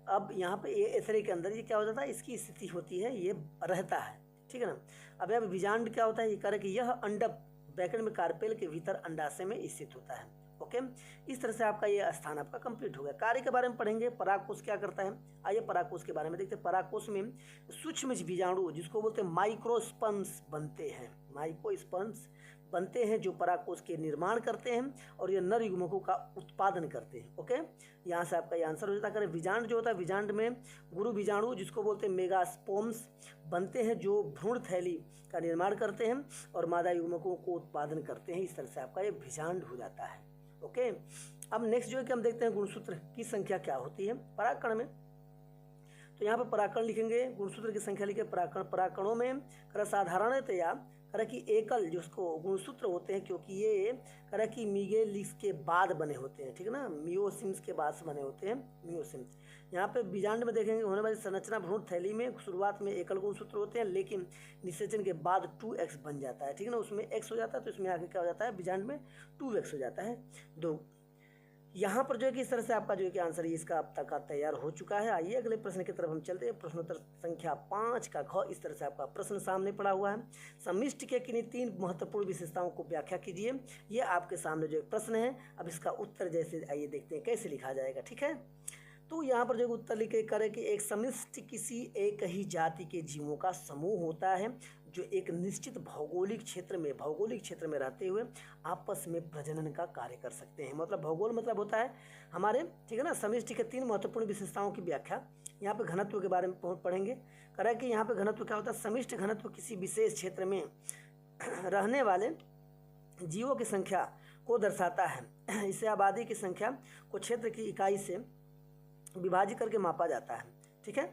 अब यहाँ पे ये एथरे के अंदर ये क्या हो जाता है, इसकी स्थिति होती है, ये रहता है, ठीक है ना। अब यहाँ बीजांड क्या होता है, ये करे कि यह अंडक ब्रैकेट में कार्पेल के भीतर अंडाशय में स्थित होता है, ओके। इस तरह से आपका ये स्थान आपका कंप्लीट हो गया। कार्य के बारे में पढ़ेंगे, परागकोश क्या करता है। आइए परागकोश के बारे में देखते हैं। परागकोश में सूक्ष्म बीजाणु जिसको बोलते हैं माइक्रोस्पर्म्स बनते हैं जो परागकोश के निर्माण करते हैं, और ये नर युग्मकों का उत्पादन करते हैं, ओके। यहाँ से आपका ये आंसर हो जाता है। बीजांड जो होता है, बीजांड में गुरु बीजाणु जिसको बोलते हैं मेगास्पोम्स बनते हैं जो भ्रूण थैली का निर्माण करते हैं और मादा युग्मकों को उत्पादन करते हैं। इस तरह से आपका ये बीजांड हो जाता है, ओके। अब नेक्स्ट जो है कि हम देखते हैं गुणसूत्र की संख्या क्या होती है परागकण में। तो यहाँ पर परागकण लिखेंगे, गुणसूत्र की संख्या लिखे परागकण। परागकणों में साधारणतया कि एकल जो उसको गुणसूत्र होते हैं, क्योंकि ये कि मीगेलिस के बाद बने होते हैं, ठीक है ना, मियोसिम्स के बाद से बने होते हैं, मियोसिम्स। यहाँ पे बीजांड में देखेंगे होने वाली संरचना भ्रूण थैली में शुरुआत में एकल गुणसूत्र होते हैं, लेकिन निषेचन के बाद 2x बन जाता है, ठीक है ना, उसमें x हो जाता है, तो इसमें आगे क्या हो जाता है, बीजांड में 2x हो जाता है, 2। यहाँ पर जो है कि इस तरह से आपका जो है कि आंसर इसका अब तक का तैयार हो चुका है। आइए अगले प्रश्न की तरफ हम चलते हैं। प्रश्नोत्तर संख्या 5 का ख इस तरह से आपका प्रश्न सामने पड़ा हुआ है। समिष्ट के किन्हीं 3 महत्वपूर्ण विशेषताओं को व्याख्या कीजिए। ये आपके सामने जो प्रश्न है, अब इसका उत्तर जैसे आइए देखते हैं कैसे लिखा जाएगा, ठीक है। तो यहाँ पर जो उत्तर लिखे करें कि एक समिष्ट किसी एक ही जाति के जीवों का समूह होता है जो एक निश्चित भौगोलिक क्षेत्र में रहते हुए आपस में प्रजनन का कार्य कर सकते हैं। मतलब भौगोल मतलब होता है हमारे, ठीक है ना। समिष्टि के 3 महत्वपूर्ण विशेषताओं की व्याख्या, यहाँ पे घनत्व के बारे में पढ़ेंगे। करें कि यहाँ पे घनत्व क्या होता है, समिष्ट घनत्व किसी विशेष क्षेत्र में रहने वाले जीवों की संख्या को दर्शाता है। इसे आबादी की संख्या को क्षेत्र की इकाई से विभाजित करके मापा जाता है, ठीक है।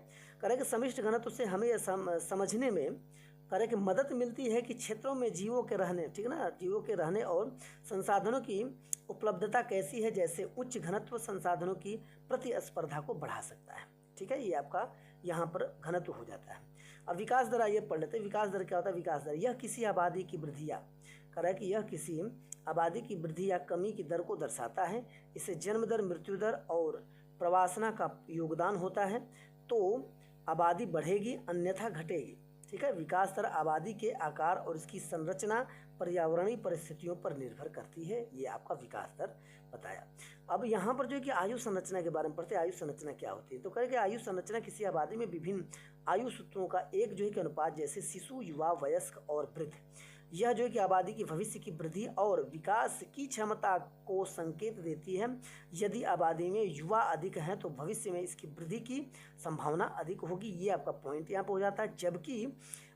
करें कि समिष्ट घनत्व से हमें यह समझने में करें कि मदद मिलती है कि क्षेत्रों में जीवों के रहने, ठीक है ना, जीवों के रहने और संसाधनों की उपलब्धता कैसी है, जैसे उच्च घनत्व संसाधनों की प्रतिस्पर्धा को बढ़ा सकता है, ठीक है। ये आपका यहाँ पर घनत्व हो जाता है। अब विकास दर आइए पढ़ लेते हैं। विकास दर क्या होता है, विकास दर यह किसी आबादी की वृद्धि या करें कि यह किसी आबादी की वृद्धि या कमी की दर को दर्शाता है। इसे जन्म दर, मृत्यु दर और प्रवासना का योगदान होता है। तो आबादी बढ़ेगी अन्यथा घटेगी, ठीक है। विकास दर आबादी के आकार और इसकी संरचना पर्यावरणीय परिस्थितियों पर निर्भर करती है। ये आपका विकास दर बताया। अब यहाँ पर जो है कि आयु संरचना के बारे में पढ़ते हैं। आयु संरचना क्या होती है, तो कहें कि आयु संरचना किसी आबादी में विभिन्न आयु सूत्रों का एक जो है कि अनुपात, जैसे शिशु, युवा, वयस्क और वृद्ध। यह जो है कि आबादी की भविष्य की वृद्धि और विकास की क्षमता को संकेत देती है। यदि आबादी में युवा अधिक हैं तो भविष्य में इसकी वृद्धि की संभावना अधिक होगी। ये आपका पॉइंट यहाँ पर हो जाता है। जबकि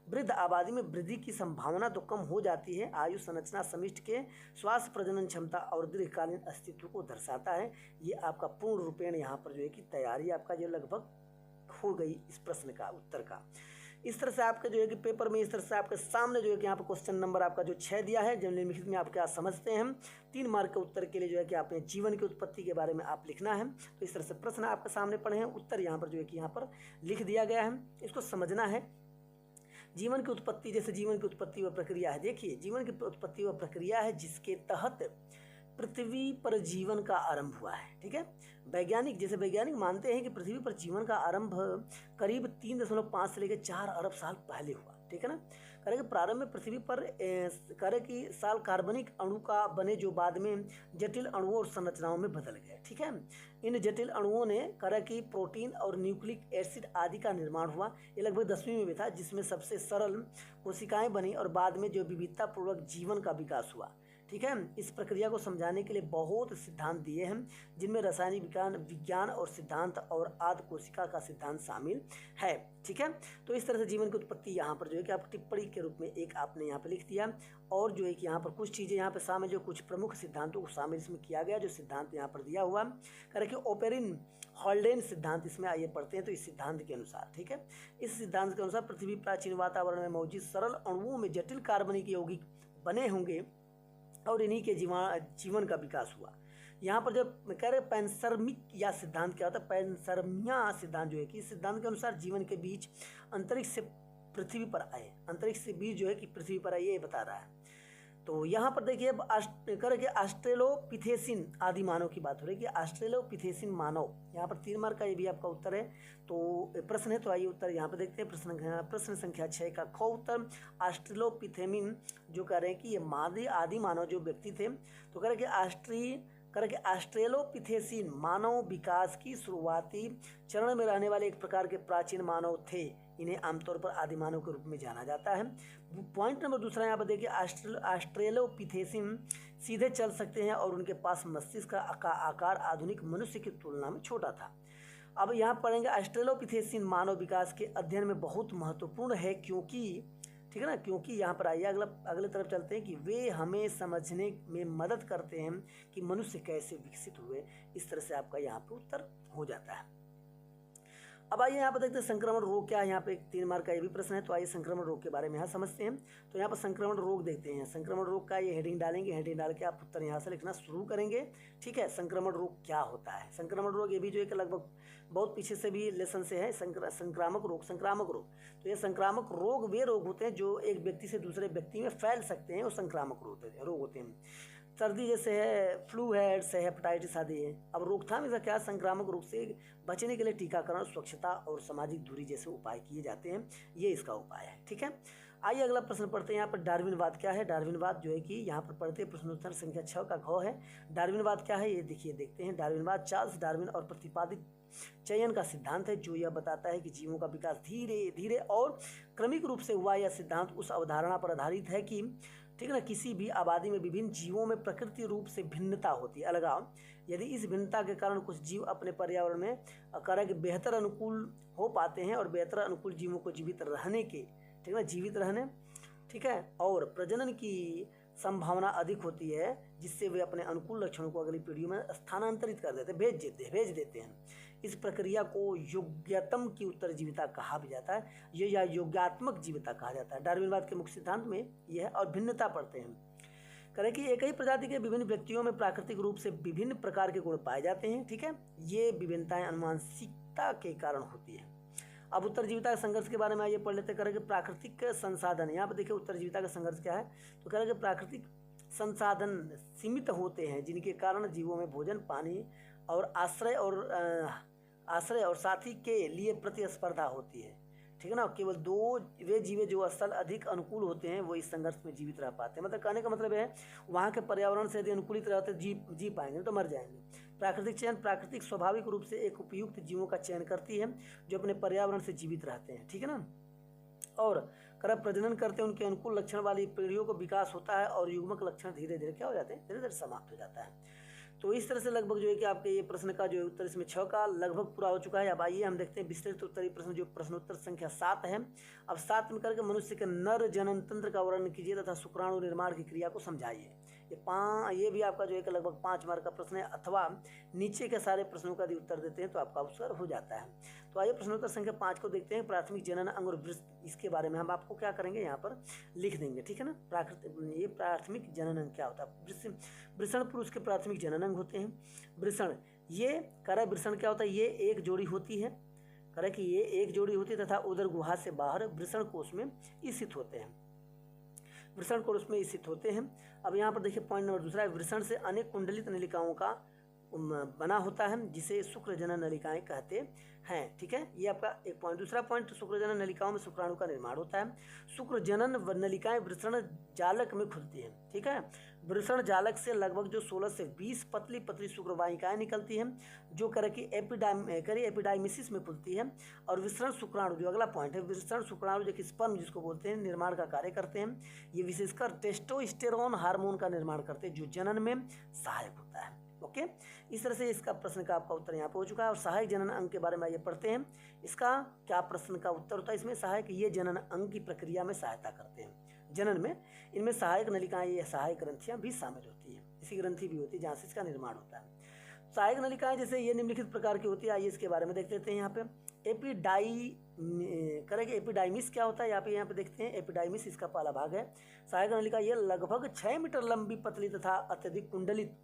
वृद्ध आबादी में वृद्धि की संभावना तो कम हो जाती है। आयु संरचना समिष्ट के स्वास्थ्य, प्रजनन क्षमता और दीर्घकालीन अस्तित्व को दर्शाता है। ये आपका पूर्ण रूपेण यहाँ पर जो है कि तैयारी आपका जो लगभग हो गई इस प्रश्न का उत्तर का। इस तरह से आपके जो है कि पेपर में इस तरह से आपके सामने जो है कि यहाँ पर क्वेश्चन नंबर आपका जो 6 दिया है, जो निम्नलिखित में आप क्या समझते हैं। 3 मार्क के उत्तर के लिए जो है कि आपने जीवन की उत्पत्ति के बारे में आप लिखना है। तो इस तरह से प्रश्न आपके सामने पढ़े हैं, उत्तर यहाँ पर जो है कि यहाँ पर लिख दिया गया है, इसको समझना है। जीवन की उत्पत्ति, जैसे जीवन की उत्पत्ति व प्रक्रिया है। देखिए जीवन की उत्पत्ति व प्रक्रिया है जिसके तहत पृथ्वी पर जीवन का आरंभ हुआ है, ठीक है। वैज्ञानिक मानते हैं कि पृथ्वी पर जीवन का आरंभ करीब 3.5 से लेकर 4 अरब साल पहले हुआ, ठीक है ना। करें कि प्रारंभ में पृथ्वी पर करें कि साल कार्बनिक अणु का बने, जो बाद में जटिल अणुओं और संरचनाओं में बदल गए, ठीक है। इन जटिल अणुओं ने करें कि प्रोटीन और न्यूक्लिक एसिड आदि का निर्माण हुआ। ये लगभग 10वीं में भी था, जिसमें सबसे सरल कोशिकाएं बनी और बाद में जो विविधतापूर्वक जीवन का विकास हुआ, ठीक है। इस प्रक्रिया को समझाने के लिए बहुत सिद्धांत दिए हैं, जिनमें रासायनिक विज्ञान और सिद्धांत और आदि कोशिका का सिद्धांत शामिल है, ठीक है। तो इस तरह से जीवन की उत्पत्ति यहाँ पर जो है कि आप टिप्पणी के रूप में एक आपने यहाँ पे लिख दिया। और जो है कि यहाँ पर कुछ चीज़ें यहाँ पे शामिल, जो कुछ प्रमुख सिद्धांतों को शामिल इसमें किया गया, जो सिद्धांत यहाँ पर दिया हुआ करें कि ओपेरिन हॉल्डेन सिद्धांत, इसमें आइए पढ़ते हैं। तो इस सिद्धांत के अनुसार, ठीक है, इस सिद्धांत के अनुसार पृथ्वी प्राचीन वातावरण में मौजूद सरल अणुओं में जटिल कार्बनिक यौगिक बने होंगे और इन्हीं के जीवन का विकास हुआ। यहाँ पर जब कह रहे पैंसर्मिक या सिद्धांत क्या होता है, पैंसर्मिया सिद्धांत जो है कि इस सिद्धांत के अनुसार जीवन के बीच अंतरिक्ष से पृथ्वी पर आए, अंतरिक्ष से बीज जो है कि पृथ्वी पर आए, ये बता रहा है। तो यहाँ पर देखिए अब करके ऑस्ट्रेलोपिथेसिन आदि मानव की बात हो रही है कि ऑस्ट्रेलोपिथेसिन मानव, यहाँ पर 3 मार्क का ये भी आपका उत्तर है। तो प्रश्न है, तो आइए उत्तर यहाँ पे देखते हैं। प्रश्न संख्या 6 का ख उत्तर ऑस्ट्रेलोपिथेमिन जो कह रहे हैं कि ये मादी आदि मानव जो व्यक्ति थे, तो कह रहे कि ऑस्ट्रेलोपिथेसिन मानव विकास की शुरुआती चरण में रहने वाले एक प्रकार के प्राचीन मानव थे। इन्हें आमतौर पर आदि मानव के रूप में जाना जाता है। पॉइंट नंबर दूसरा यहाँ पर देखिए, ऑस्ट्रेलोपिथेसिन सीधे चल सकते हैं और उनके पास मस्तिष्क का आकार आधुनिक मनुष्य की तुलना में छोटा था। अब यहाँ पढ़ेंगे ऑस्ट्रेलोपिथेसिन मानव विकास के अध्ययन में बहुत महत्वपूर्ण है, क्योंकि ठीक है ना, क्योंकि यहाँ पर आइए अगले तरफ चलते हैं कि वे हमें समझने में मदद करते हैं कि मनुष्य कैसे विकसित हुए। इस तरह से आपका यहाँ पे उत्तर हो जाता है। अब आइए यहाँ पर देखते हैं संक्रमण रोग क्या है। यहाँ पे 3 मार्क का ये भी प्रश्न है, तो आइए संक्रमण रोग के बारे में यहाँ समझते हैं। तो यहाँ पर संक्रमण रोग देखते हैं। संक्रमण रोग का ये हेडिंग डालेंगे, हेडिंग डाल के आप उत्तर यहाँ से लिखना शुरू करेंगे। ठीक है, संक्रमण रोग क्या होता है। संक्रमण रोग ये भी जो है कि लगभग बहुत पीछे से भी लेसन से है। संक्रामक रोग, संक्रामक रोग, तो ये संक्रामक रोग वे रोग होते हैं जो एक व्यक्ति से दूसरे व्यक्ति में फैल सकते हैं, वो संक्रामक रोग होते हैं। सर्दी जैसे है, फ्लू है, एड्स है, हेपेटाइटिस आदि है। अब रोकथाम इसका क्या, संक्रामक रोग से बचने के लिए टीकाकरण, स्वच्छता और सामाजिक दूरी जैसे उपाय किए जाते हैं। ये इसका उपाय है। ठीक है, आइए अगला प्रश्न पढ़ते हैं। यहाँ पर डार्विनवाद क्या है। डार्विनवाद जो है कि यहाँ पर पढ़ते हैं प्रश्नोत्तर संख्या 6 का घ है। डार्विनवाद क्या है ये देखिए, देखते हैं। डार्विनवाद चार्ल्स डार्विन और प्रतिपादित चयन का सिद्धांत है, जो यह बताता है कि जीवों का विकास धीरे धीरे और क्रमिक रूप से हुआ। यह सिद्धांत उस अवधारणा पर आधारित है कि ठीक है ना, किसी भी आबादी में विभिन्न जीवों में प्रकृति रूप से भिन्नता होती है, अलगाव। यदि इस भिन्नता के कारण कुछ जीव अपने पर्यावरण में कार्य बेहतर अनुकूल हो पाते हैं और बेहतर अनुकूल जीवों को जीवित रहने के, ठीक है ना, जीवित रहने, ठीक है, और प्रजनन की संभावना अधिक होती है, जिससे वे अपने अनुकूल लक्षणों को अगली पीढ़ियों में स्थानांतरित कर देते, भेज देते हैं। इस प्रक्रिया को योग्यतम की उत्तरजीविता कहा भी जाता है, ये या योग्यात्मक जीविता कहा जाता है। डार्विनवाद के मुख्य सिद्धांत में यह है। और भिन्नता पढ़ते हैं, करें कि एक ही प्रजाति के विभिन्न व्यक्तियों में प्राकृतिक रूप से विभिन्न प्रकार के गुण पाए जाते हैं। ठीक है, ये विभिन्नताएं अनुवांशिकता के कारण होती है। अब उत्तरजीविता के संघर्ष के बारे में आइए पढ़ लेते। करेंगे प्राकृतिक संसाधन। यहाँ पर देखिए उत्तरजीविता का संघर्ष क्या है, तो करेंगे प्राकृतिक संसाधन सीमित होते हैं, जिनके कारण जीवों में भोजन, पानी और आश्रय और साथी के लिए प्रतिस्पर्धा होती है। ठीक है ना, केवल वे जीव जो स्थल अधिक अनुकूल होते हैं वो इस संघर्ष में जीवित रह पाते हैं। मतलब कहने का मतलब है वहाँ के पर्यावरण से यदि अनुकूलित रहते जी पाएंगे, तो मर जाएंगे। प्राकृतिक चयन, प्राकृतिक स्वाभाविक रूप से एक उपयुक्त जीवों का चयन करती है जो अपने पर्यावरण से जीवित रहते हैं। ठीक है ना, और करब प्रजनन करते हैं, उनके अनुकूल लक्षण वाली पीढ़ियों को विकास होता है और युग्मक लक्षण धीरे धीरे क्या हो जाते हैं, धीरे धीरे समाप्त हो जाता है। तो इस तरह से लगभग जो है कि आपके ये प्रश्न का जो उत्तर इसमें 6 का लगभग पूरा हो चुका है। अब आइए हम देखते हैं विस्तृत उत्तरीय प्रश्न, जो प्रश्नोत्तर संख्या 7 है। अब 7 में करके मनुष्य के नर जनन तंत्र का वर्णन कीजिए तथा शुक्राणु निर्माण की क्रिया को समझाइए। ये भी आपका जो है कि लगभग 5 मार्क का प्रश्न है, अथवा नीचे के सारे प्रश्नों का यदि उत्तर देते हैं तो आपका उत्तर हो जाता है। तो आइए प्रश्नोत्तर संख्या 5 को देखते हैं। प्राथमिक जनन अंग और वृषण, इसके बारे में हम आपको क्या करेंगे, यहाँ पर लिख देंगे। ठीक है ना, ये प्राथमिक जनन अंग क्या होता है। वृषण पुरुष के प्राथमिक जनन अंग होते हैं। वृषण, ये करे वृषण क्या होता है, ये एक जोड़ी होती है, करे कि ये एक जोड़ी होती है तथा उदर गुहा से बाहर वृषण कोष में स्थित होते हैं। वृषण कोष में स्थित होते हैं। अब यहाँ पर देखिए पॉइंट नंबर दूसरा है, वृषण से अनेक कुंडलित नलिकाओं का बना होता है, जिसे शुक्र जनन नलिकाएं कहते हैं। ठीक है, ये आपका एक पॉइंट। दूसरा पॉइंट, शुक्र जनन नलिकाओं में शुक्राणु का निर्माण होता है। शुक्र जनन नलिकाएं वृषण जालक में खुलती हैं। ठीक है, वृषण जालक से लगभग जो 16 से 20 पतली पतली शुक्रवाहिकाएं निकलती हैं, जो करके एपिडाइमिसिस में खुलती है। और वृषण शुक्राणु, जो अगला पॉइंट है, वृषण शुक्राणु जो कि स्पर्म जिसको बोलते हैं, निर्माण का कार्य करते हैं। ये विशेषकर टेस्टोस्टेरोन हार्मोन का निर्माण करते हैं, जो जनन में सहायक होता है। ओके, इस तरह से इसका प्रश्न का आपका उत्तर यहाँ पे हो चुका है। और सहायक जनन अंग के बारे में आइए पढ़ते हैं। इसका क्या प्रश्न का उत्तर होता है, इसमें सहायक, ये जनन अंग की प्रक्रिया में सहायता करते हैं जनन में। इनमें सहायक नलिकाएं, ये सहायक ग्रंथियां भी शामिल होती हैं, इसी ग्रंथि भी होती है जहाँ से इसका निर्माण होता है। सहायक नलिकाएं जैसे ये निम्नलिखित प्रकार की होती है, आइए इसके बारे में देख लेते हैं। यहाँ पे एपिडाइमिस क्या होता है, यहाँ पे देखते हैं। एपिडाइमिस इसका पहला भाग है। सहायक नलिका ये लगभग 6 मीटर लंबी, पतली तथा अत्यधिक कुंडलित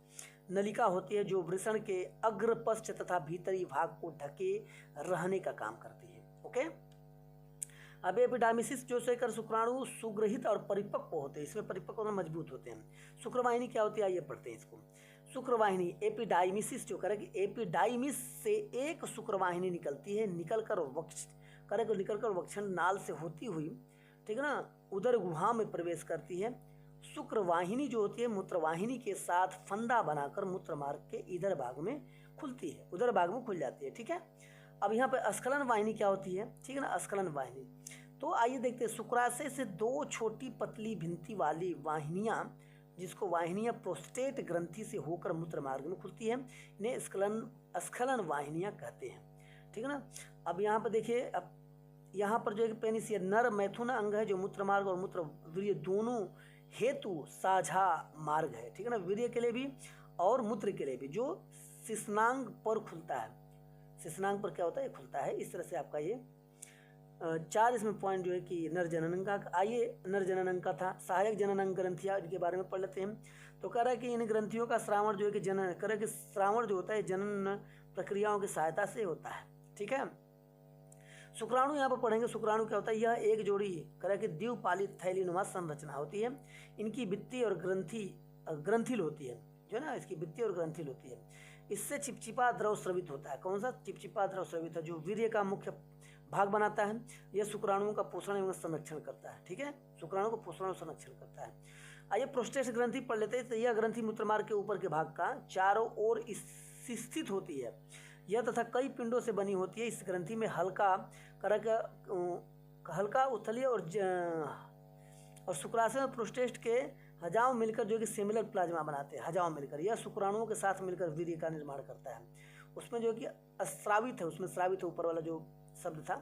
नलिका होती है, जो वृषण के अग्रपश्च तथा भीतरी भाग को ढके रहने का काम करती है। ओके, अब एपिडाइमिसिस जो से कर शुक्राणु सुग्रहित और परिपक्व होते हैं, इसमें परिपक्व और मजबूत होते हैं। शुक्रवाहिनी क्या होती है, आइए पढ़ते हैं इसको। शुक्रवाहिनी, एपिडाइमिसिस जो करेगी, एपिडाइमिस से एक शुक्रवाहिनी निकलती है, निकलकर वक्षण नाल से होती हुई, ठीक है ना, उदर गुहा में प्रवेश करती है। शुक्रवाहिनी जो होती है मूत्रवाहिनी के साथ फंदा बनाकर मूत्र मार्ग के इधर भाग में खुलती है, उधर भाग में खुल जाती है। ठीक है, अब यहाँ पे स्खलन वाहिनी क्या होती है, ठीक है ना, स्खलन वाहिनी। तो आइए देखते हैं। शुक्राशय से 2 छोटी पतली भिंती वाली वाहिनियाँ, जिसको वाहिनियाँ प्रोस्टेट ग्रंथि से होकर मूत्र मार्ग में खुलती है, इन्हें स्खलन वाहिनियाँ कहते हैं। ठीक है ना, अब यहाँ पर देखिए, अब यहाँ पर जो है कि पेनिस ये नर मैथुन अंग है जो मूत्र मार्ग और मूत्र वीर्य दोनों हेतु साझा मार्ग है, ठीक है ना, वीर्य के लिए भी और मूत्र के लिए भी, जो शिश्नांग पर खुलता है। शिश्नांग पर क्या होता है, खुलता है। इस तरह से आपका ये 4 इसमें पॉइंट जो है कि नर जननांग का। आइए नर जननांग का था, सहायक जननांग ग्रंथियाँ इनके बारे में पढ़ लेते हैं। तो कह रहा है कि इन ग्रंथियों का श्रावण जो है कि जनन कह रहा है कि श्रावण जो होता है जनन प्रक्रियाओं की सहायता से होता है, ठीक है। शुक्राणु यहाँ पर पढ़ेंगे। शुक्राणु क्या होता है, यह एक जोड़ी कह रहा है कि द्विपालित थैलीनुमा संरचना होती है। इनकी भित्ति और ग्रंथिल होती है, जो है ना, इसकी भित्ति और ग्रंथिल होती है। इससे चिपचिपा द्रव स्रवित होता है। कौन सा चिपचिपा द्रव स्रवित है, जो वीर्य का मुख्य भाग बनाता है। यह शुक्राणुओं का पोषण एवं संरक्षण करता है, ठीक है, शुक्राणु का पोषण और संरक्षण करता है। आइए प्रोस्टेट ग्रंथि पढ़ लेते हैं। तो यह ग्रंथि मूत्रमार्ग के ऊपर के भाग का चारों ओर स्थित होती है। यह तथा कई पिंडों से बनी होती है। इस ग्रंथि में हल्का उथलीय और शुक्राशय में प्रोस्टेट के हजाम मिलकर जो कि सिमिलर प्लाज्मा बनाते हैं। हजाम मिलकर यह शुक्राणुओं के साथ मिलकर वीर्य का निर्माण करता है। उसमें जो कि स्रावित है, उसमें स्रावित है ऊपर वाला जो शब्द था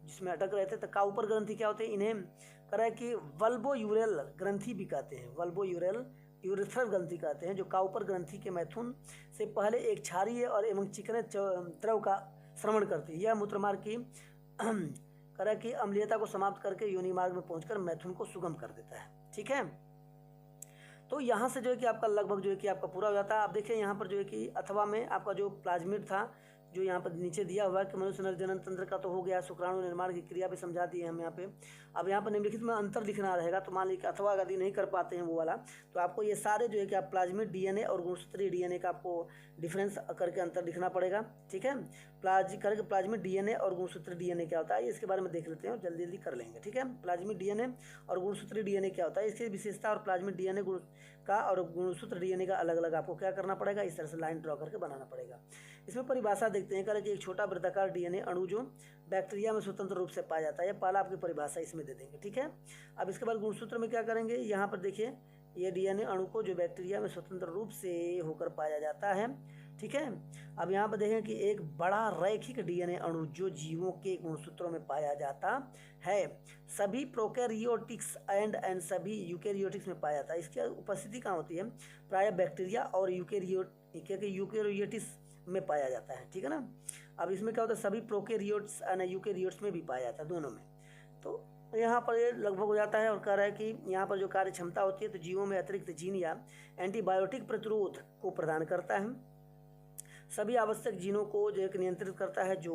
जिसमें अटक रहे थे। तो का ऊपर ग्रंथि क्या होते हैं, इन्हें कह रहा है कि वल्बो यूरेल ग्रंथि भी कहते हैं। वल्बो यूरेथ्रल ग्रंथि कहते हैं, जो काउपर ग्रंथि के मैथुन से पहले एक क्षारीय और एवं चिकने द्रव का श्रवण करती है। यह मूत्रमार्ग की कह रहा है कि अम्लीयता को समाप्त करके योनि मार्ग में पहुंचकर मैथुन को सुगम कर देता है, ठीक है। तो यहाँ से जो है कि आपका लगभग जो है कि आपका पूरा हो जाता है। आप देखिए यहाँ पर जो है कि अथवा में आपका जो प्लाज्मिड था, जो यहाँ पर नीचे दिया हुआ है कि मनुष्य नर जनन तंत्र का तो हो गया, शुक्राणु निर्माण की क्रिया भी समझा दी है हम यहाँ पे। अब यहाँ पर निम्नलिखित में अंतर दिखना रहेगा। तो मान लीजिए अथवा यदि नहीं कर पाते हैं वो वाला, तो आपको ये सारे जो है कि आप प्लाज्मिड डीएनए और गुणसूत्रीय डीएनए का आपको डिफरेंस करके अंतर दिखना पड़ेगा, ठीक है। प्लाज्मिड डीएनए और गुणसूत्रीय डीएनए क्या होता है, इसके बारे में देख लेते हैं और जल्दी जल्दी कर लेंगे, ठीक है। प्लाज्मिड डीएनए और गुणसूत्रीय डीएनए क्या होता है, इसकी विशेषता और प्लाज्मिड डीएनए का और गुणसूत्र डीएनए का अलग अलग आपको क्या करना पड़ेगा, इस तरह से लाइन ड्रॉ करके बनाना पड़ेगा। इसमें परिभाषा देखते हैं। कह कि एक छोटा वृत्ताकार डीएनए अणु जो बैक्टीरिया में स्वतंत्र रूप से पाया जाता है। ये पहला आपकी परिभाषा इसमें दे देंगे, ठीक है। अब इसके बाद गुणसूत्र में क्या करेंगे, यहाँ पर देखिए ये डीएनए अणु को जो बैक्टीरिया में स्वतंत्र रूप से होकर पाया जाता है, ठीक है। अब यहाँ पर देखें कि एक बड़ा रैखिक डीएनए अणु जो जीवों के गुणसूत्रों में पाया जाता है, सभी प्रोकैरियोटिक्स एंड सभी यूकैरियोटिक्स में पाया जाता है। इसकी उपस्थिति कहाँ होती है, प्रायः बैक्टीरिया और यूकैरियोटिक्स में पाया जाता है, ठीक है ना। अब इसमें क्या होता है, सभी प्रोकैरियोट्स एंड यूकैरियोट्स में भी पाया जाता है, दोनों में। तो यहाँ पर ये लगभग हो जाता है और कह रहा है कि यहाँ पर जो कार्य क्षमता होती है, तो जीवों में अतिरिक्त जीन या एंटीबायोटिक प्रतिरोध को प्रदान करता है। सभी आवश्यक जीनों को जो है नियंत्रित करता है जो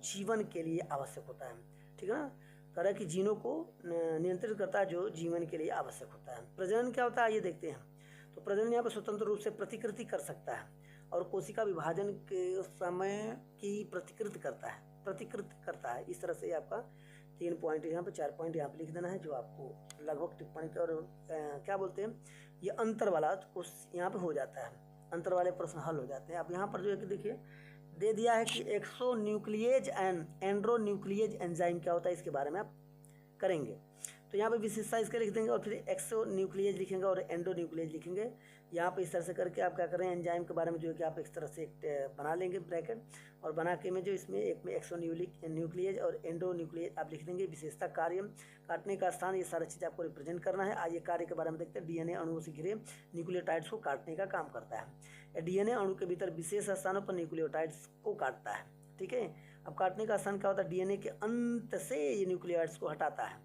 जीवन के लिए आवश्यक होता है, ठीक है ना। कह रहा है कि जीनों को नियंत्रित करता है जो जीवन के लिए आवश्यक होता है। प्रजनन क्या होता है, ये देखते हैं। तो प्रजनन यहाँ पर स्वतंत्र रूप से प्रतिकृति कर सकता है और कोशिका विभाजन के समय की प्रतिकृत करता है। इस तरह से आपका 3 पॉइंट यहाँ पे, 4 पॉइंट यहाँ पे लिख देना है, जो आपको लगभग टिप्पणी और क्या बोलते हैं, ये अंतर वाला कुछ यहाँ पे हो जाता है, अंतर वाले प्रश्न हल हो जाते हैं। अब यहाँ पर जो है कि देखिए दे दिया है कि एक्सोन्यूक्लिएज एंड एंड्रोन्यूक्लिएज एंजाइम क्या होता है, इसके बारे में आप करेंगे। तो यहाँ पे विशेषता इसके लिख देंगे और फिर एक्सोन्यूक्लिएज लिखेंगे और एंडोन्यूक्लिएज लिखेंगे। यहाँ पे इस तरह से करके आप क्या करें, एंजाइम के बारे में जो है कि आप इस तरह से एक बना लेंगे ब्रैकेट, और बना के में जो इसमें एक में एक्सोन्यूक्लिएज और एंडोन्यूक्लिएज आप लिख देंगे। विशेषता, कार्य, काटने का स्थान, ये सारी चीज़ आपको रिप्रेजेंट करना है। आइए कार्य के बारे में देखते हैं। डीएनए अणुओं से घिरे न्यूक्लियोटाइड्स को काटने का काम करता है। डीएनए अणु के भीतर विशेष स्थानों पर न्यूक्लियोटाइड्स को काटता है, ठीक है। अब काटने का स्थान क्या होता है, डीएनए के अंत से ये न्यूक्लियोटाइड्स को हटाता है।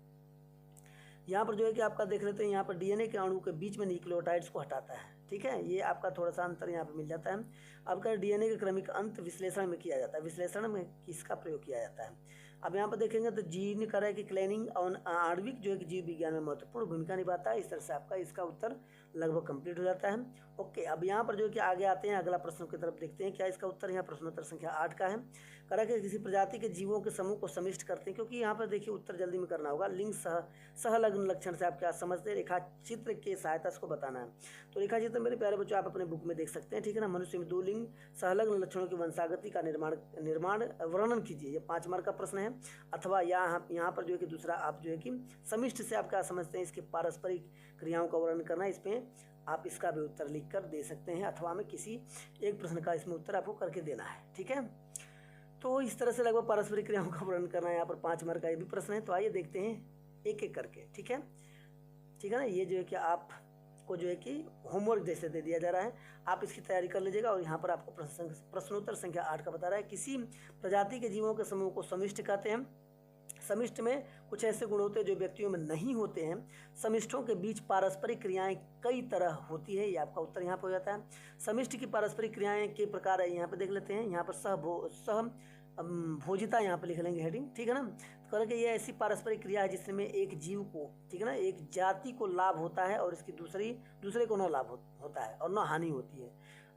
यहाँ पर जो है कि आपका देख लेते हैं, यहाँ पर डीएनए के अणु के बीच में न्यूक्लियोटाइड्स को हटाता है, ठीक है। ये आपका थोड़ा सा अंतर यहाँ पे मिल जाता है। अब का डीएनए के क्रमिक अंत विश्लेषण में किया जाता है। विश्लेषण में किसका प्रयोग किया जाता है, अब यहाँ पर देखेंगे तो जीन कह रहा है कि क्लैनिंग और आणविक जो है कि जीव विज्ञान में महत्वपूर्ण भूमिका निभाता है। इस तरह से आपका इसका उत्तर लगभग कंप्लीट हो जाता है। ओके, अब यहाँ पर जो है कि आगे आते हैं, अगला प्रश्न की तरफ देखते हैं। क्या इसका उत्तर यहाँ प्रश्नोत्तर संख्या 8 का है। कह रहा है कि किसी प्रजाति के जीवों के समूह को समिष्ट करते हैं, क्योंकि यहाँ पर देखिए उत्तर जल्दी में करना होगा। लिंग सहलग्न लक्षण से आप क्या समझते हैं, रेखा चित्र के सहायता से बताना है। तो रेखा चित्र मेरे प्यारे बच्चों आप अपने बुक में देख सकते हैं, ठीक है ना। मनुष्य में 2 लिंग सहलग्न लक्षणों की वंशागति का निर्माण वर्णन कीजिए। ये 5 मार्क का प्रश्न है। अथवा यहाँ पर जो है कि दूसरा आप जो है कि समिष्ट से आप क्या समझते हैं, इसके पारस्परिक क्रियाओं का वर्णन करना। इसमें आप इसका भी उत्तर लिख कर दे सकते हैं, अथवा में किसी एक प्रश्न का इसमें उत्तर आपको करके देना है, ठीक है। तो इस तरह से लगभग पारस्परिक क्रियाओं का वर्णन करना है। यहाँ पर 5 मार्क का ये भी प्रश्न है, तो आइए देखते हैं एक एक करके। ठीक है ना। ये जो है कि आपको जो है कि होमवर्क जैसे दे दिया जा रहा है, आप इसकी तैयारी कर लीजिएगा। और यहाँ पर आपको प्रश्नोत्तर संख्या 8 का बता रहा है, किसी प्रजाति के जीवों के समूह को समिष्ट कहते हैं। समिष्ट में कुछ ऐसे गुण होते हैं जो व्यक्तियों में नहीं होते हैं। समिष्टों के बीच पारस्परिक क्रियाएं कई तरह होती है। ये आपका उत्तर यहाँ पर हो जाता है। समिष्ट की पारस्परिक क्रियाएं के प्रकार है, यहाँ पे देख लेते हैं। यहाँ पर भोजिता यहाँ पे लिख लेंगे हेडिंग। ठीक है ना। तो करेंगे ये ऐसी पारस्परिक क्रिया है जिसमें एक जीव को, ठीक है ना, एक जाति को लाभ होता है और इसकी दूसरे को न लाभ होता है और न हानि होती है।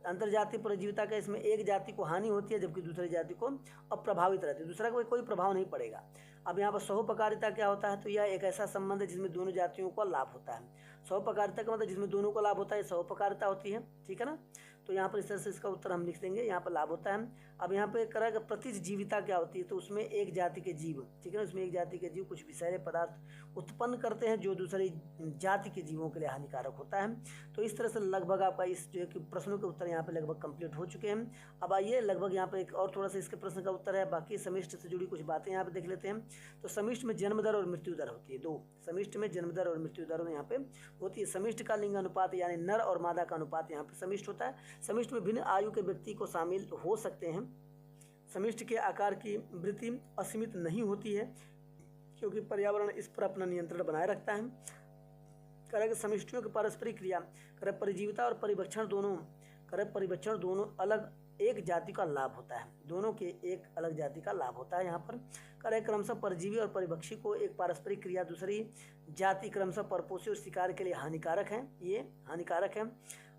अंतर्जातीय परजीविता का इसमें एक जाति को हानि होती है जबकि दूसरी जाति को अप्रभावित रहती है, दूसरा को कोई प्रभाव नहीं पड़ेगा। अब यहाँ पर सहोपकारिता क्या होता है, तो यह एक ऐसा संबंध है जिसमें दोनों जातियों को लाभ होता है। सहोपकारिता का मतलब जिसमें दोनों को लाभ होता है, सहोपकारिता होती है। ठीक है ना। तो यहाँ पर इस तरह से इसका उत्तर हम लिख देंगे, यहाँ पर लाभ होता है। अब यहाँ पे करेगा प्रतिजीविता क्या होती है, तो उसमें एक जाति के जीव, ठीक है ना, उसमें एक जाति के जीव कुछ विषैले पदार्थ उत्पन्न करते हैं जो दूसरी जाति के जीवों के लिए हानिकारक होता है। तो इस तरह से लगभग आपका इस जो है कि प्रश्नों के उत्तर यहाँ पे लगभग कंप्लीट हो चुके हैं। अब आइए लगभग यहाँ पे एक और थोड़ा सा इसके प्रश्न का उत्तर है, बाकी समिष्ट से जुड़ी कुछ बातें यहाँ पे देख लेते हैं। तो समिष्ट में जन्म दर और मृत्यु दर होती है, दो समिष्ट में जन्म दर और मृत्यु दर यहाँ पे होती है। समिष्ट का लिंग अनुपात यानी नर और मादा का अनुपात यहाँ पे समिष्ट होता है। समिष्ट में भिन्न आयु के व्यक्ति को शामिल हो सकते हैं। समिष्ट के आकार की वृद्धि असीमित नहीं होती है क्योंकि पर्यावरण इस पर अपना नियंत्रण बनाए रखता है। करेगा समिष्टियों की पारस्परिक क्रिया, करे परिजीविता और परिभक्षण दोनों अलग एक जाति का लाभ होता है, दोनों के एक अलग जाति का लाभ होता है। यहाँ पर करे क्रमशः परजीवी और परिभक्षी को एक पारस्परिक क्रिया दूसरी जाति क्रमशः परपोषी और शिकार के लिए हानिकारक है, ये हानिकारक है।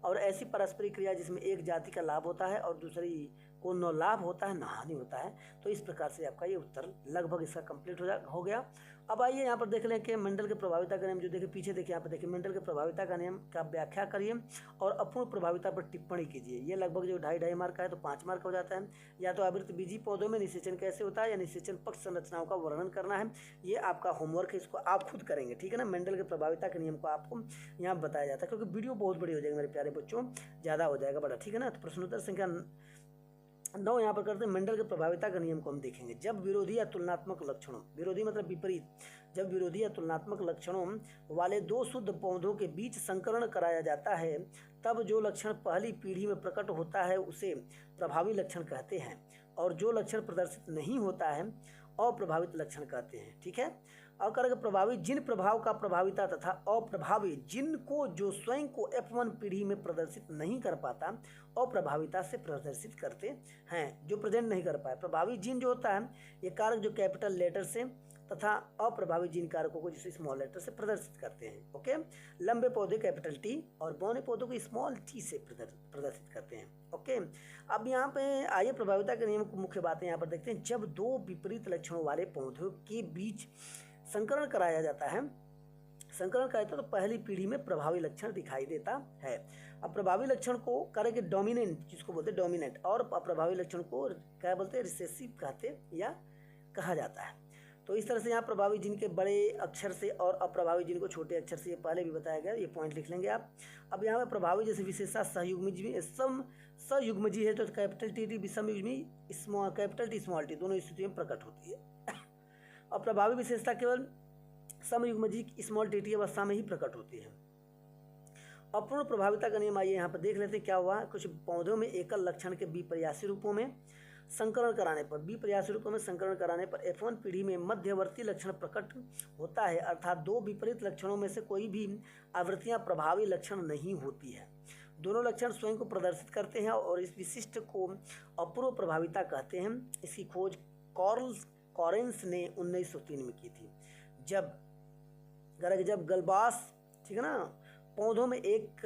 और ऐसी पारस्परिक क्रिया जिसमें एक जाति का लाभ होता है और दूसरी को न लाभ होता है न हानि होता है। तो इस प्रकार से आपका ये उत्तर लगभग इसका कंप्लीट हो गया। अब आइए यहाँ पर देख लें कि मंडल के प्रभाविता का नियम, जो देखिए पीछे देखिए यहाँ पर देखिए मंडल के प्रभाविता का नियम का व्याख्या करिए और अपूर्ण प्रभाविता पर टिप्पणी कीजिए। ये लगभग जो 2.5 मार्क का है तो 5 मार्क हो जाता है। या तो आवृत्त बीजी पौधों में निषेचन कैसे होता है या निषेचन पक्ष संरचनाओं का वर्णन करना है, ये आपका होमवर्क है, इसको आप खुद करेंगे। ठीक है ना। मंडल के प्रभाविता के नियम को आपको यहाँ बताया जाता है क्योंकि वीडियो बहुत बड़ी हो जाएगी मेरे प्यारे बच्चों, ज़्यादा हो जाएगा बड़ा। ठीक है ना। तो प्रश्नोत्तर संख्या 9 यहाँ पर करते हैं। मंडल के प्रभाविता का नियम को हम देखेंगे। जब विरोधी या तुलनात्मक लक्षणों, विरोधी मतलब विपरीत, जब विरोधी या तुलनात्मक लक्षणों वाले दो शुद्ध पौधों के बीच संकरण कराया जाता है तब जो लक्षण पहली पीढ़ी में प्रकट होता है उसे प्रभावी लक्षण कहते हैं और जो लक्षण प्रदर्शित नहीं होता है अप्रभावित लक्षण कहते हैं। ठीक है। और करेगा प्रभावी जिन प्रभाव का प्रभाविता तथा अप्रभावी जिनको जो स्वयं को F1 पीढ़ी में प्रदर्शित नहीं कर पाता अप्रभाविता से प्रदर्शित करते हैं, जो प्रेजेंट नहीं कर पाए। प्रभावी जीन जो होता है ये कारक जो कैपिटल लेटर से तथा अप्रभावी जीन कारकों को जिसे स्मॉल लेटर से प्रदर्शित करते हैं। ओके। लंबे पौधे कैपिटल टी और बौने पौधों को स्मॉल टी से प्रदर्शित करते हैं। ओके। अब यहाँ पे आइए प्रभाविता के नियम की मुख्य बातें यहाँ पर देखते हैं। जब दो विपरीत लक्षणों वाले पौधों के बीच संकरण कराया जाता है, संकरण कराया तो पहली पीढ़ी में प्रभावी लक्षण दिखाई देता है। अब प्रभावी लक्षण को करेंगे डोमिनेंट, जिसको बोलते हैं डोमिनेंट, और अप्रभावी लक्षण को क्या बोलते हैं, रिसेसिव कहते या कहा जाता है। तो इस तरह से यहाँ प्रभावी जीन के बड़े अक्षर से और अप्रभावी जीन को छोटे अक्षर से, ये पहले भी बताया गया, ये पॉइंट लिख लेंगे आप। अब यहाँ पे प्रभावी जैसे विशेषता सयुग्मजी है तो कैपिटल टी विषमयुग्मी कैपिटल टी स्मॉल टी दोनों स्थितियों में प्रकट होती है। और प्रभावी विशेषता केवल समयुग्मजी स्मॉल टी अवस्था में ही प्रकट होती है। अपूर्ण प्रभाविता का नियम आइए यहाँ पर देख लेते हैं क्या हुआ। कुछ पौधों में एकल लक्षण के विपर्यासी रूपों में संकरण कराने पर, विपर्यासी रूपों में संकरण कराने पर F1 पीढ़ी में मध्यवर्ती लक्षण प्रकट होता है, अर्थात दो विपरीत लक्षणों में से कोई भी आवृत्तियां प्रभावी लक्षण नहीं होती है। दोनों लक्षण स्वयं को प्रदर्शित करते हैं और इस विशिष्ट को अपूर्व प्रभाविता कहते हैं। इसकी खोज कॉरेंस ने 1903 में की थी। जब गलबास, ठीक है ना, पौधों में एक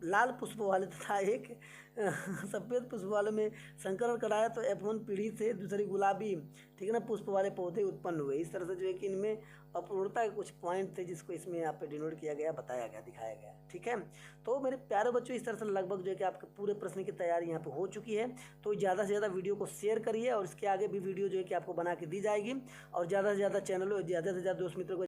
लाल पुष्प वाले तथा एक सफ़ेद पुष्प वाले में संकरण कराया तो F1 पीढ़ी से दूसरी गुलाबी, ठीक है ना, पुष्प वाले पौधे उत्पन्न हुए। इस तरह से जो है कि इनमें अपूर्णता के कुछ पॉइंट थे जिसको इसमें यहाँ पे डिनोट किया गया, बताया गया, दिखाया गया। ठीक है। तो मेरे प्यारे बच्चों इस तरह से लगभग जो है कि आपके पूरे प्रश्न की तैयारी यहाँ पे हो चुकी है। तो ज़्यादा से ज़्यादा वीडियो को शेयर करिए और इसके आगे भी वीडियो जो है कि आपको बना के दी जाएगी और ज़्यादा से ज़्यादा चैनलों, ज़्यादा से ज़्यादा दोस्त मित्रों को